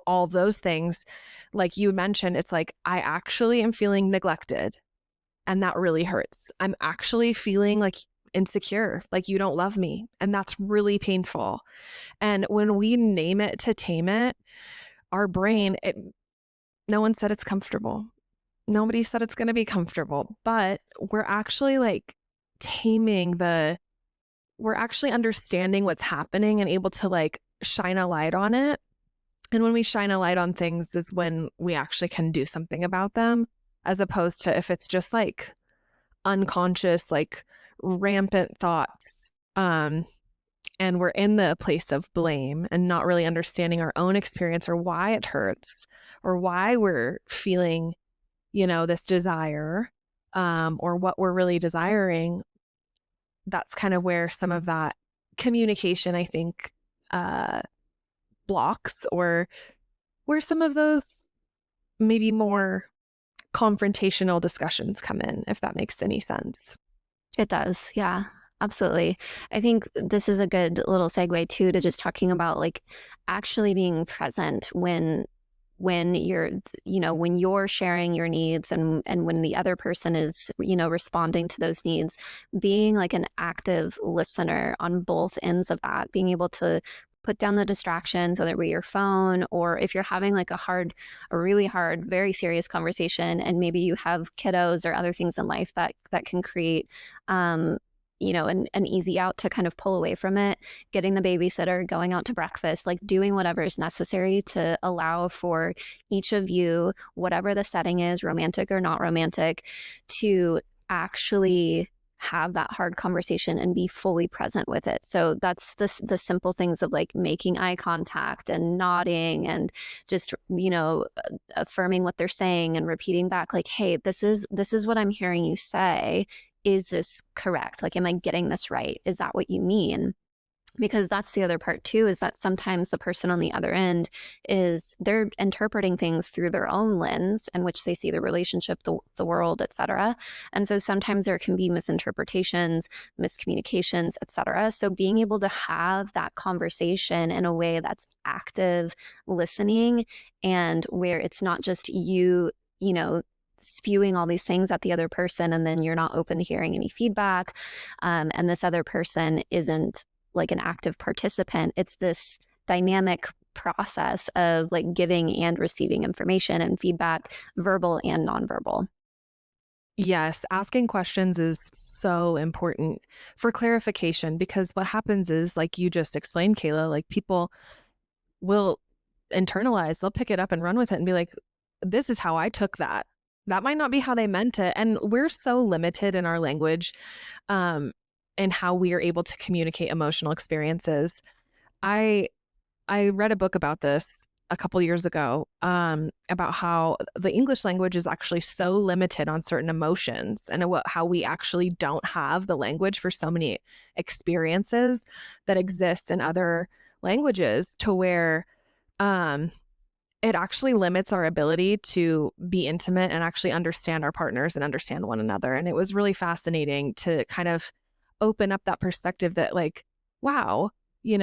all those things, like you mentioned, it's like, I actually am feeling neglected. And that really hurts. I'm actually feeling like insecure, like you don't love me. And that's really painful. And when we name it to tame it, our brain, no one said it's comfortable. Nobody said it's going to be comfortable, but we're actually like we're actually understanding what's happening and able to like shine a light on it. And when we shine a light on things is when we actually can do something about them, as opposed to if it's just like unconscious, like rampant thoughts. And we're in the place of blame and not really understanding our own experience or why it hurts or why we're feeling, this desire, or what we're really desiring. That's kind of where some of that communication, I think, blocks, or where some of those maybe more confrontational discussions come in, if that makes any sense. It does. Yeah, absolutely. I think this is a good little segue too to just talking about like actually being present when you're when you're sharing your needs and when the other person is responding to those needs, being like an active listener on both ends of that, being able to put down the distractions, whether it be your phone or if you're having like a really hard, very serious conversation, and maybe you have kiddos or other things in life that can create an easy out to kind of pull away from it, getting the babysitter, going out to breakfast, like doing whatever is necessary to allow for each of you, whatever the setting is, romantic or not romantic, to actually have that hard conversation and be fully present with it. So that's the simple things of like making eye contact and nodding and just affirming what they're saying and repeating back like, hey, this is what I'm hearing you say. Is this correct? Like, am I getting this right? Is that what you mean? Because that's the other part too, is that sometimes the person on the other end is they're interpreting things through their own lens in which they see the relationship, the world, etc. And so sometimes there can be misinterpretations, miscommunications, etc. So being able to have that conversation in a way that's active listening, and where it's not just spewing all these things at the other person and then you're not open to hearing any feedback, and this other person isn't like an active participant. It's this dynamic process of like giving and receiving information and feedback, verbal and nonverbal. Yes, asking questions is so important for clarification, because what happens is, like you just explained, Kayla, like people will internalize, they'll pick it up and run with it and be like, this is how I took that. That might not be how they meant it. And we're so limited in our language, and how we are able to communicate emotional experiences. I I read a book about this a couple years ago, about how the English language is actually so limited on certain emotions, and how we actually don't have the language for so many experiences that exist in other languages, to where um, it actually limits our ability to be intimate and actually understand our partners and understand one another. And it was really fascinating to kind of open up that perspective that, like, wow, we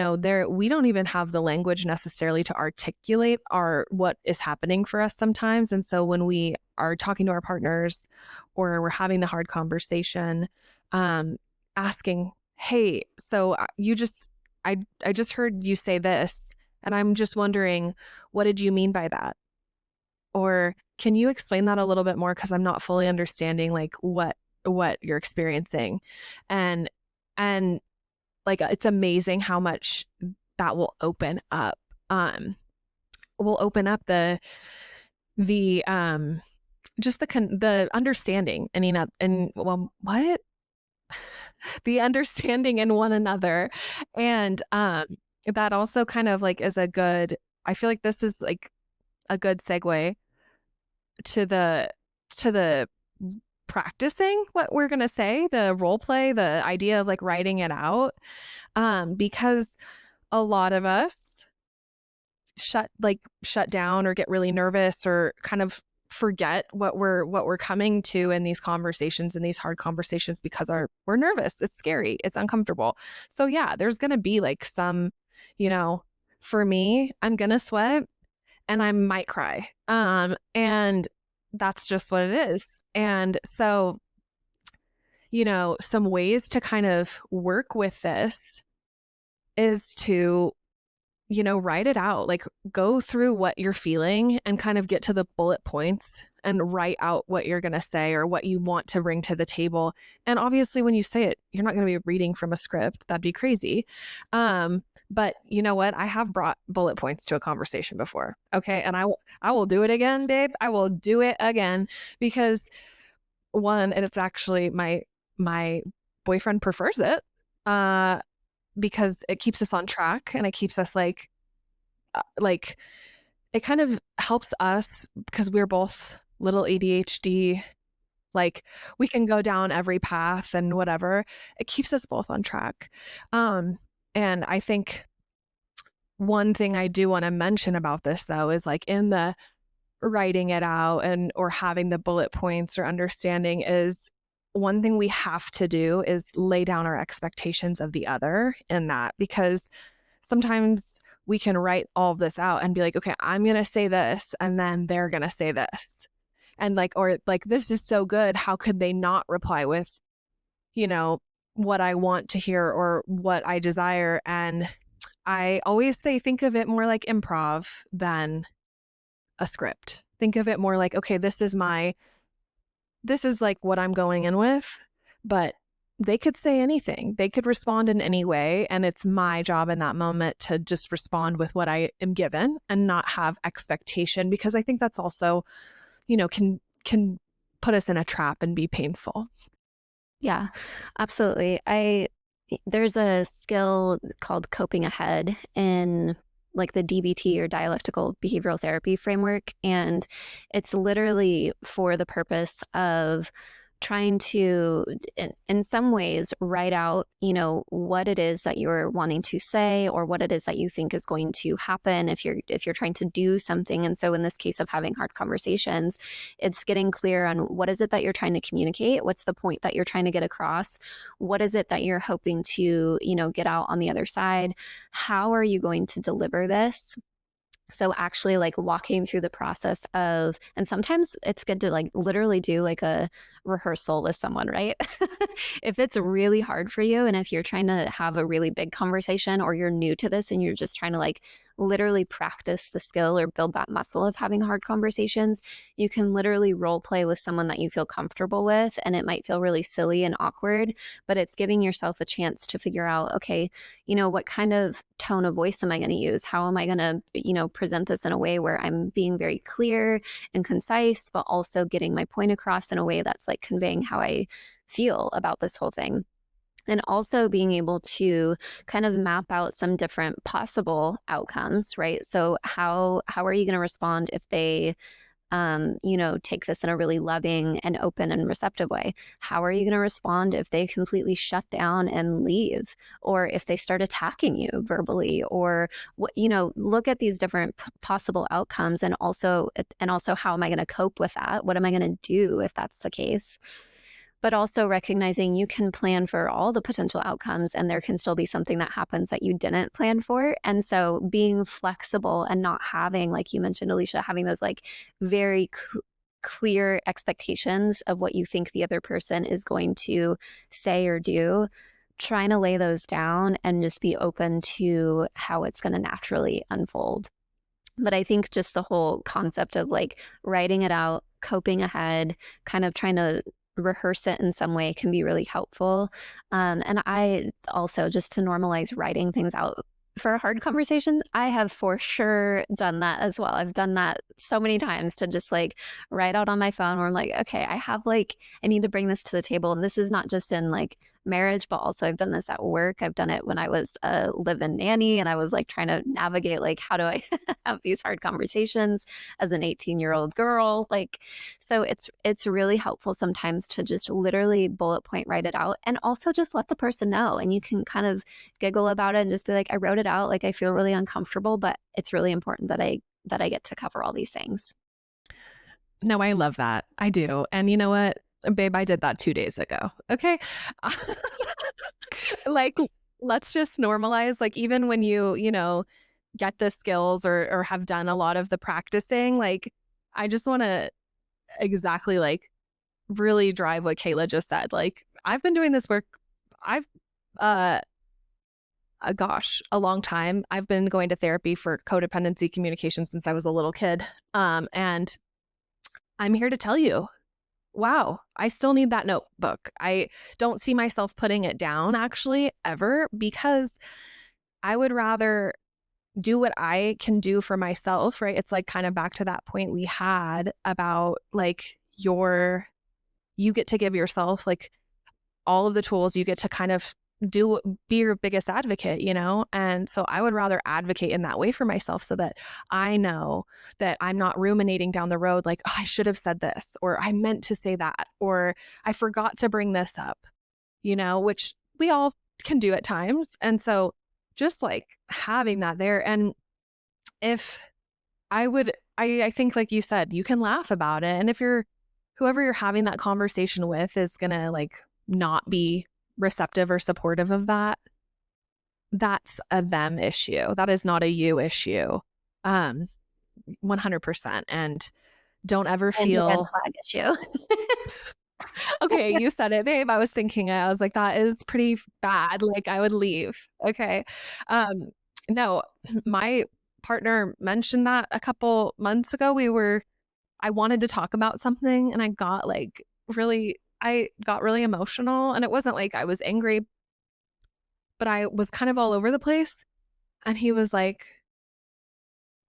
don't even have the language necessarily to articulate what is happening for us sometimes. And so when we are talking to our partners, or we're having the hard conversation, asking, hey, so I just heard you say this, and I'm just wondering, what did you mean by that? Or can you explain that a little bit more? Because I'm not fully understanding like what you're experiencing. And like, it's amazing how much that will open up. Will open up the just the understanding, and well, what the understanding in one another. And that also kind of like is I feel like this is like a good segue to the practicing what we're going to say, the role play, the idea of like writing it out. Because a lot of us shut down, or get really nervous, or kind of forget what we're coming to in these conversations, in these hard conversations, because we're nervous. It's scary. It's uncomfortable. So yeah, there's going to be like some, for me, I'm going to sweat and I might cry. And that's just what it is. And so, some ways to kind of work with this is to, write it out, like go through what you're feeling and kind of get to the bullet points and write out what you're going to say or what you want to bring to the table. And obviously when you say it, you're not going to be reading from a script. That'd be crazy. But you know what? I have brought bullet points to a conversation before. Okay. And I will do it again, babe. I will do it again, because one, and it's actually my boyfriend prefers it, because it keeps us on track, and it keeps us like it kind of helps us, because we're both little ADHD. Like, we can go down every path and whatever. It keeps us both on track. And I think one thing I do want to mention about this, though, is like in the writing it out or having the bullet points or understanding, is one thing we have to do is lay down our expectations of the other in that, because sometimes we can write all of this out and be like, okay, I'm going to say this and then they're going to say this. And like, or like, this is so good. How could they not reply with, you know, what I want to hear or what I desire? And I always say, think of it more like improv than a script. Think of it more like, okay, this is like what I'm going in with, but they could say anything. They could respond in any way. And it's my job in that moment to just respond with what I am given and not have expectation, because I think that's also, can put us in a trap and be painful. Yeah, absolutely. There's a skill called coping ahead in like the DBT or dialectical behavioral therapy framework. And it's literally for the purpose of trying to, in some ways, write out, what it is that you're wanting to say or what it is that you think is going to happen if you're trying to do something. And so in this case of having hard conversations, it's getting clear on what is it that you're trying to communicate? What's the point that you're trying to get across? What is it that you're hoping to, get out on the other side? How are you going to deliver this? So actually like walking through the process of, and sometimes it's good to like literally do like a rehearsal with someone, right? If it's really hard for you and if you're trying to have a really big conversation or you're new to this and you're just trying to like literally practice the skill or build that muscle of having hard conversations, you can literally role play with someone that you feel comfortable with. And it might feel really silly and awkward, but it's giving yourself a chance to figure out, okay, what kind of tone of voice am I going to use? How am I going to, present this in a way where I'm being very clear and concise, but also getting my point across in a way that's like conveying how I feel about this whole thing. And also being able to kind of map out some different possible outcomes, right? So how are you going to respond if they take this in a really loving and open and receptive way? How are you going to respond if they completely shut down and leave, or if they start attacking you verbally, or what, look at these different possible outcomes, and also how am I going to cope with that? What am I going to do if that's the case? But also recognizing you can plan for all the potential outcomes and there can still be something that happens that you didn't plan for. And so being flexible and not having, like you mentioned, Alicia, having those like very clear expectations of what you think the other person is going to say or do, trying to lay those down and just be open to how it's going to naturally unfold. But I think just the whole concept of like writing it out, coping ahead, kind of trying to rehearse it in some way can be really helpful. And I also, just to normalize writing things out for a hard conversation, I have for sure done that as well. I've done that so many times, to just like write out on my phone where I'm like, okay, I need to bring this to the table. And this is not just in like marriage, but also I've done this at work. I've done it when I was a live-in nanny and I was like trying to navigate, like, how do I have these hard conversations as an 18-year-old girl? Like, so it's really helpful sometimes to just literally bullet point write it out, and also just let the person know. And you can kind of giggle about it and just be like, I wrote it out. Like, I feel really uncomfortable, but it's really important that I get to cover all these things. No, I love that. I do. And you know what, babe, I did that 2 days ago. Okay. Like, let's just normalize, like, even when you get the skills or have done a lot of the practicing, like, I just want to exactly like really drive what Kayla just said. Like, I've been doing this work. I've, a long time. I've been going to therapy for codependency communication since I was a little kid. And I'm here to tell you, wow, I still need that notebook. I don't see myself putting it down actually ever, because I would rather do what I can do for myself, right? It's like kind of back to that point we had about like you get to give yourself like all of the tools. You get to kind of be your biggest advocate, And so I would rather advocate in that way for myself, so that I know that I'm not ruminating down the road like, oh, I should have said this, or I meant to say that, or I forgot to bring this up, which we all can do at times. And so just like having that there. And if I think, like you said, you can laugh about it. And if you're whoever you're having that conversation with is going to like not be receptive or supportive of that, that's a them issue. That is not a you issue. 100%. And don't ever And a red feel, flag issue. okay, you said it, babe. I was thinking it. I was like, that is pretty bad. Like I would leave. Okay. No, my partner mentioned that a couple months ago. I wanted to talk about something and I got really emotional, and it wasn't like I was angry, but I was kind of all over the place. And he was like,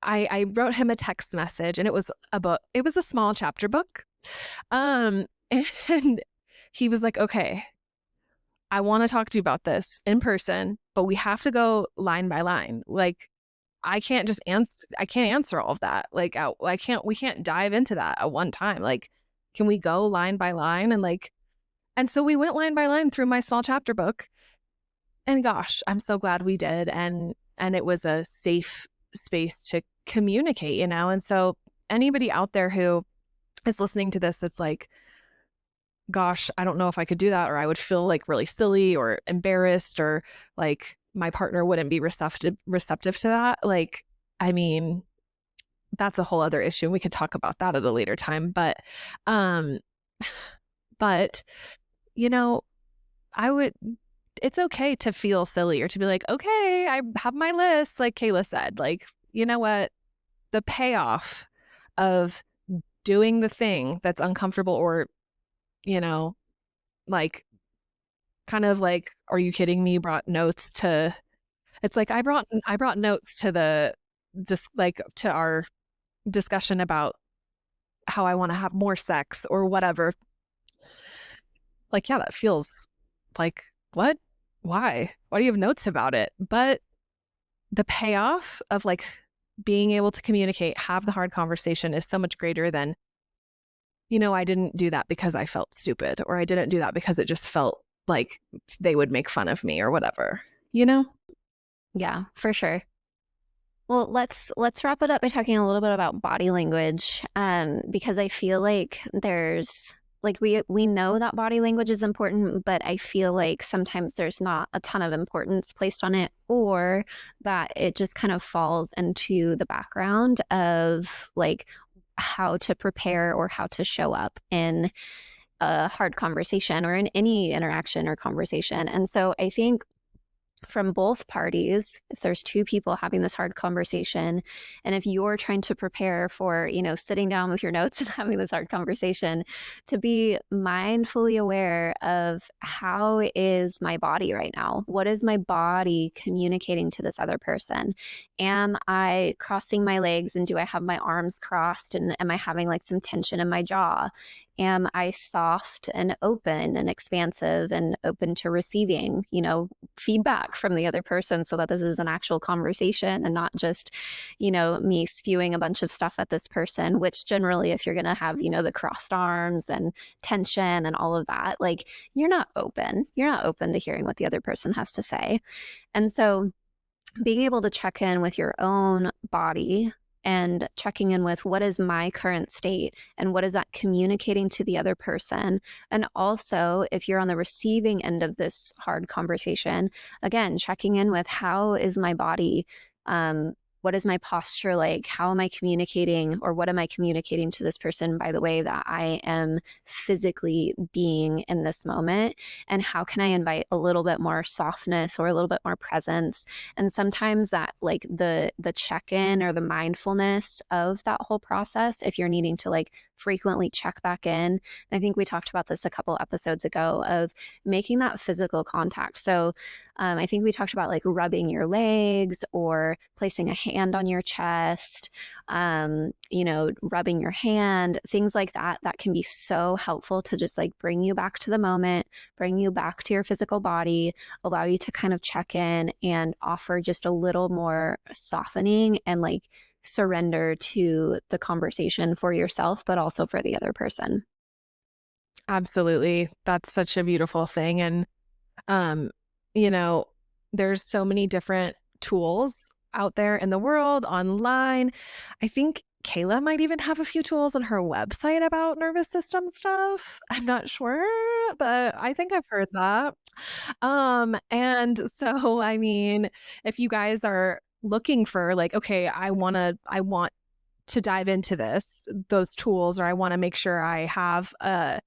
I wrote him a text message, and it was a book. It was a small chapter book. And he was like, okay, I want to talk to you about this in person, but we have to go line by line. Like, I can't answer all of that. Like, we can't dive into that at one time. Like, can we go line by line? And so we went line by line through my small chapter book, and gosh, I'm so glad we did. And it was a safe space to communicate, you know? And so anybody out there who is listening to this, that's like, gosh, I don't know if I could do that, or I would feel like really silly or embarrassed, or like my partner wouldn't be receptive to that. Like, I mean, that's a whole other issue. We could talk about that at a later time. Um, but you know, it's okay to feel silly or to be like, okay, I have my list. Like Kayla said, like, you know what? The payoff of doing the thing that's uncomfortable, or, you know, like, kind of like, are you kidding me? Brought notes to, it's like, I brought notes to just like to our discussion about how I want to have more sex or whatever. Like, yeah, that feels like, what? Why do you have notes about it? But the payoff of like being able to communicate, have the hard conversation, is so much greater than, you know, I didn't do that because I felt stupid, or I didn't do that because it just felt like they would make fun of me or whatever, you know? Yeah, for sure. Well, let's wrap it up by talking a little bit about body language, because I feel like there's like we know that body language is important, but I feel like sometimes there's not a ton of importance placed on it, or that it just kind of falls into the background of like how to prepare or how to show up in a hard conversation or in any interaction or conversation. And so I think from both parties, if there's two people having this hard conversation, and if you're trying to prepare for, you know, sitting down with your notes and having this hard conversation, to be mindfully aware of, how is my body right now? What is my body communicating to this other person? Am I crossing my legs, and do I have my arms crossed, and am I having like some tension in my jaw? Am I soft and open and expansive and open to receiving, you know, feedback from the other person, so that this is an actual conversation and not just, you know, me spewing a bunch of stuff at this person, which generally, if you're going to have, you know, the crossed arms and tension and all of that, like, you're not open. You're not open to hearing what the other person has to say. And so being able to check in with your own body and checking in with, what is my current state and what is that communicating to the other person? And also, if you're on the receiving end of this hard conversation, again, checking in with, how is my body? What is my posture like? How am I communicating, or what am I communicating to this person by the way that I am physically being in this moment? And how can I invite a little bit more softness or a little bit more presence? And sometimes that, like, the check-in or the mindfulness of that whole process, if you're needing to like frequently check back in, I think we talked about this a couple episodes ago, of making that physical contact. So I think we talked about like rubbing your legs or placing a hand on your chest, you know, rubbing your hand, things like that, that can be so helpful to just like bring you back to the moment, bring you back to your physical body, allow you to kind of check in and offer just a little more softening and like surrender to the conversation for yourself, but also for the other person. Absolutely. That's such a beautiful thing. And, you know, there's so many different tools out there in the world, online. I think Kayla might even have a few tools on her website about nervous system stuff. I'm not sure, but I think I've heard that. And so, I mean, if you guys are looking for like, okay, I want to dive into those tools, or I want to make sure I have a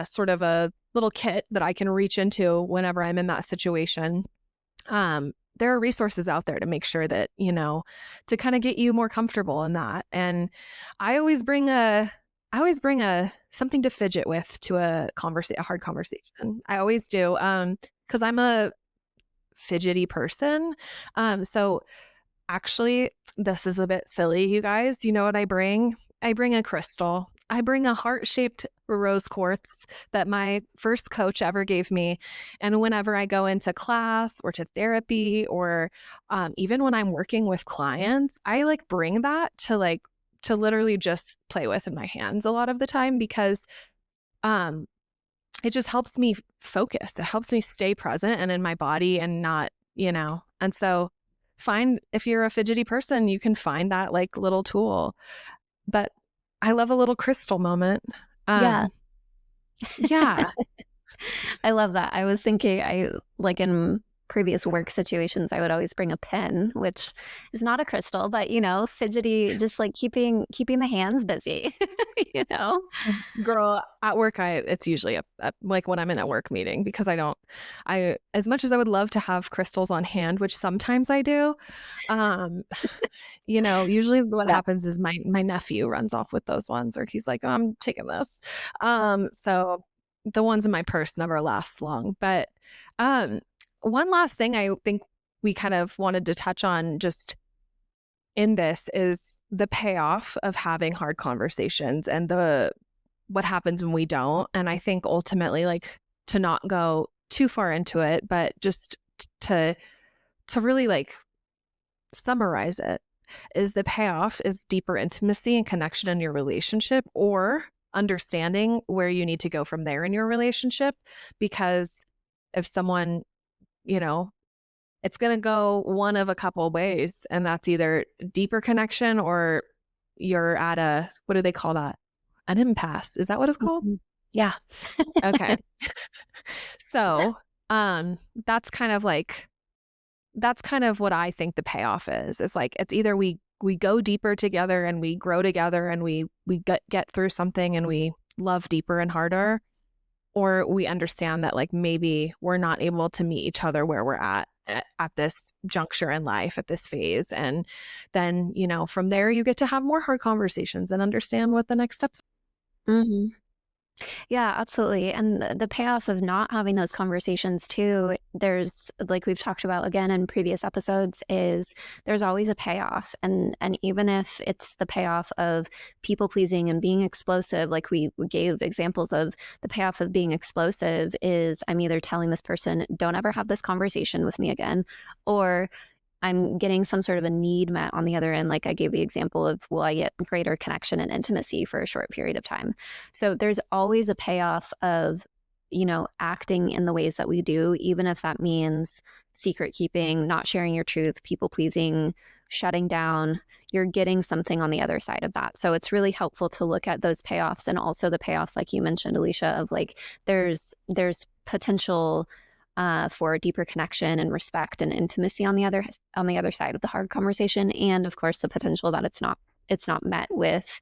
sort of a little kit that I can reach into whenever I'm in that situation. There are resources out there to make sure that, to kind of get you more comfortable in that. And I always bring a something to fidget with to a hard conversation. I always do. Cause I'm a fidgety person. So actually, this is a bit silly, you guys. You know what I bring? I bring a crystal. I bring a heart-shaped rose quartz that my first coach ever gave me. And whenever I go into class or to therapy, or even when I'm working with clients, I like bring that to literally just play with in my hands a lot of the time, because it just helps me focus. It helps me stay present and in my body, and not, and so if you're a fidgety person, you can find that like little tool. But I love a little crystal moment. Yeah. Yeah. I love that. I was thinking, like in previous work situations, I would always bring a pen, which is not a crystal, but fidgety, just like keeping the hands busy, Girl, at work, it's usually like when I'm in a work meeting, because as much as I would love to have crystals on hand, which sometimes I do, usually what happens is my nephew runs off with those ones, or he's like, oh, I'm taking this. So the ones in my purse never last long. But one last thing I think we kind of wanted to touch on just in this is the payoff of having hard conversations, and what happens when we don't. And I think ultimately, like, to not go too far into it, but just to really like summarize it, is the payoff is deeper intimacy and connection in your relationship, or understanding where you need to go from there in your relationship. Because if someone, it's going to go one of a couple ways, and that's either deeper connection, or you're at what do they call that? An impasse. Is that what it's called? Yeah. Okay. So, that's kind of what I think the payoff is. It's like, it's either we go deeper together and we grow together and we get through something and we love deeper and harder, or we understand that like maybe we're not able to meet each other where we're at this juncture in life, at this phase. And then, from there you get to have more hard conversations and understand what the next steps are. Mm-hmm. Yeah, absolutely. And the payoff of not having those conversations too, there's, like we've talked about again in previous episodes, is there's always a payoff. And even if it's the payoff of people pleasing and being explosive, like we gave examples of, the payoff of being explosive is I'm either telling this person, don't ever have this conversation with me again, or I'm getting some sort of a need met on the other end. Like I gave the example of, will I get greater connection and intimacy for a short period of time? So there's always a payoff of, acting in the ways that we do, even if that means secret keeping, not sharing your truth, people pleasing, shutting down. You're getting something on the other side of that. So it's really helpful to look at those payoffs, and also the payoffs, like you mentioned, Alicia, of like there's potential for deeper connection and respect and intimacy on the other side of the hard conversation, and of course the potential that it's not met with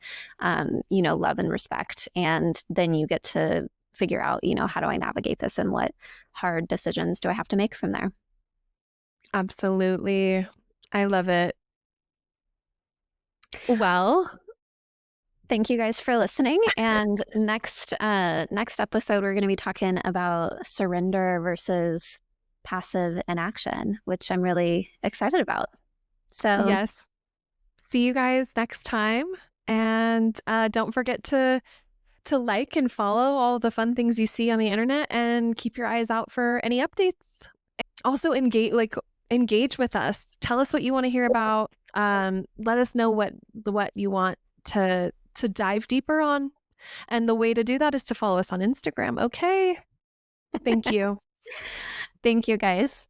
love and respect. And then you get to figure out, how do I navigate this, and what hard decisions do I have to make from there? Absolutely. I love it. Well, thank you guys for listening. And next episode, we're going to be talking about surrender versus passive inaction, which I'm really excited about. So yes, see you guys next time. And don't forget to like and follow all the fun things you see on the internet, and keep your eyes out for any updates. Also engage with us. Tell us what you want to hear about. Let us know what you want to dive deeper on. And the way to do that is to follow us on Instagram. Okay. Thank you. Thank you, guys.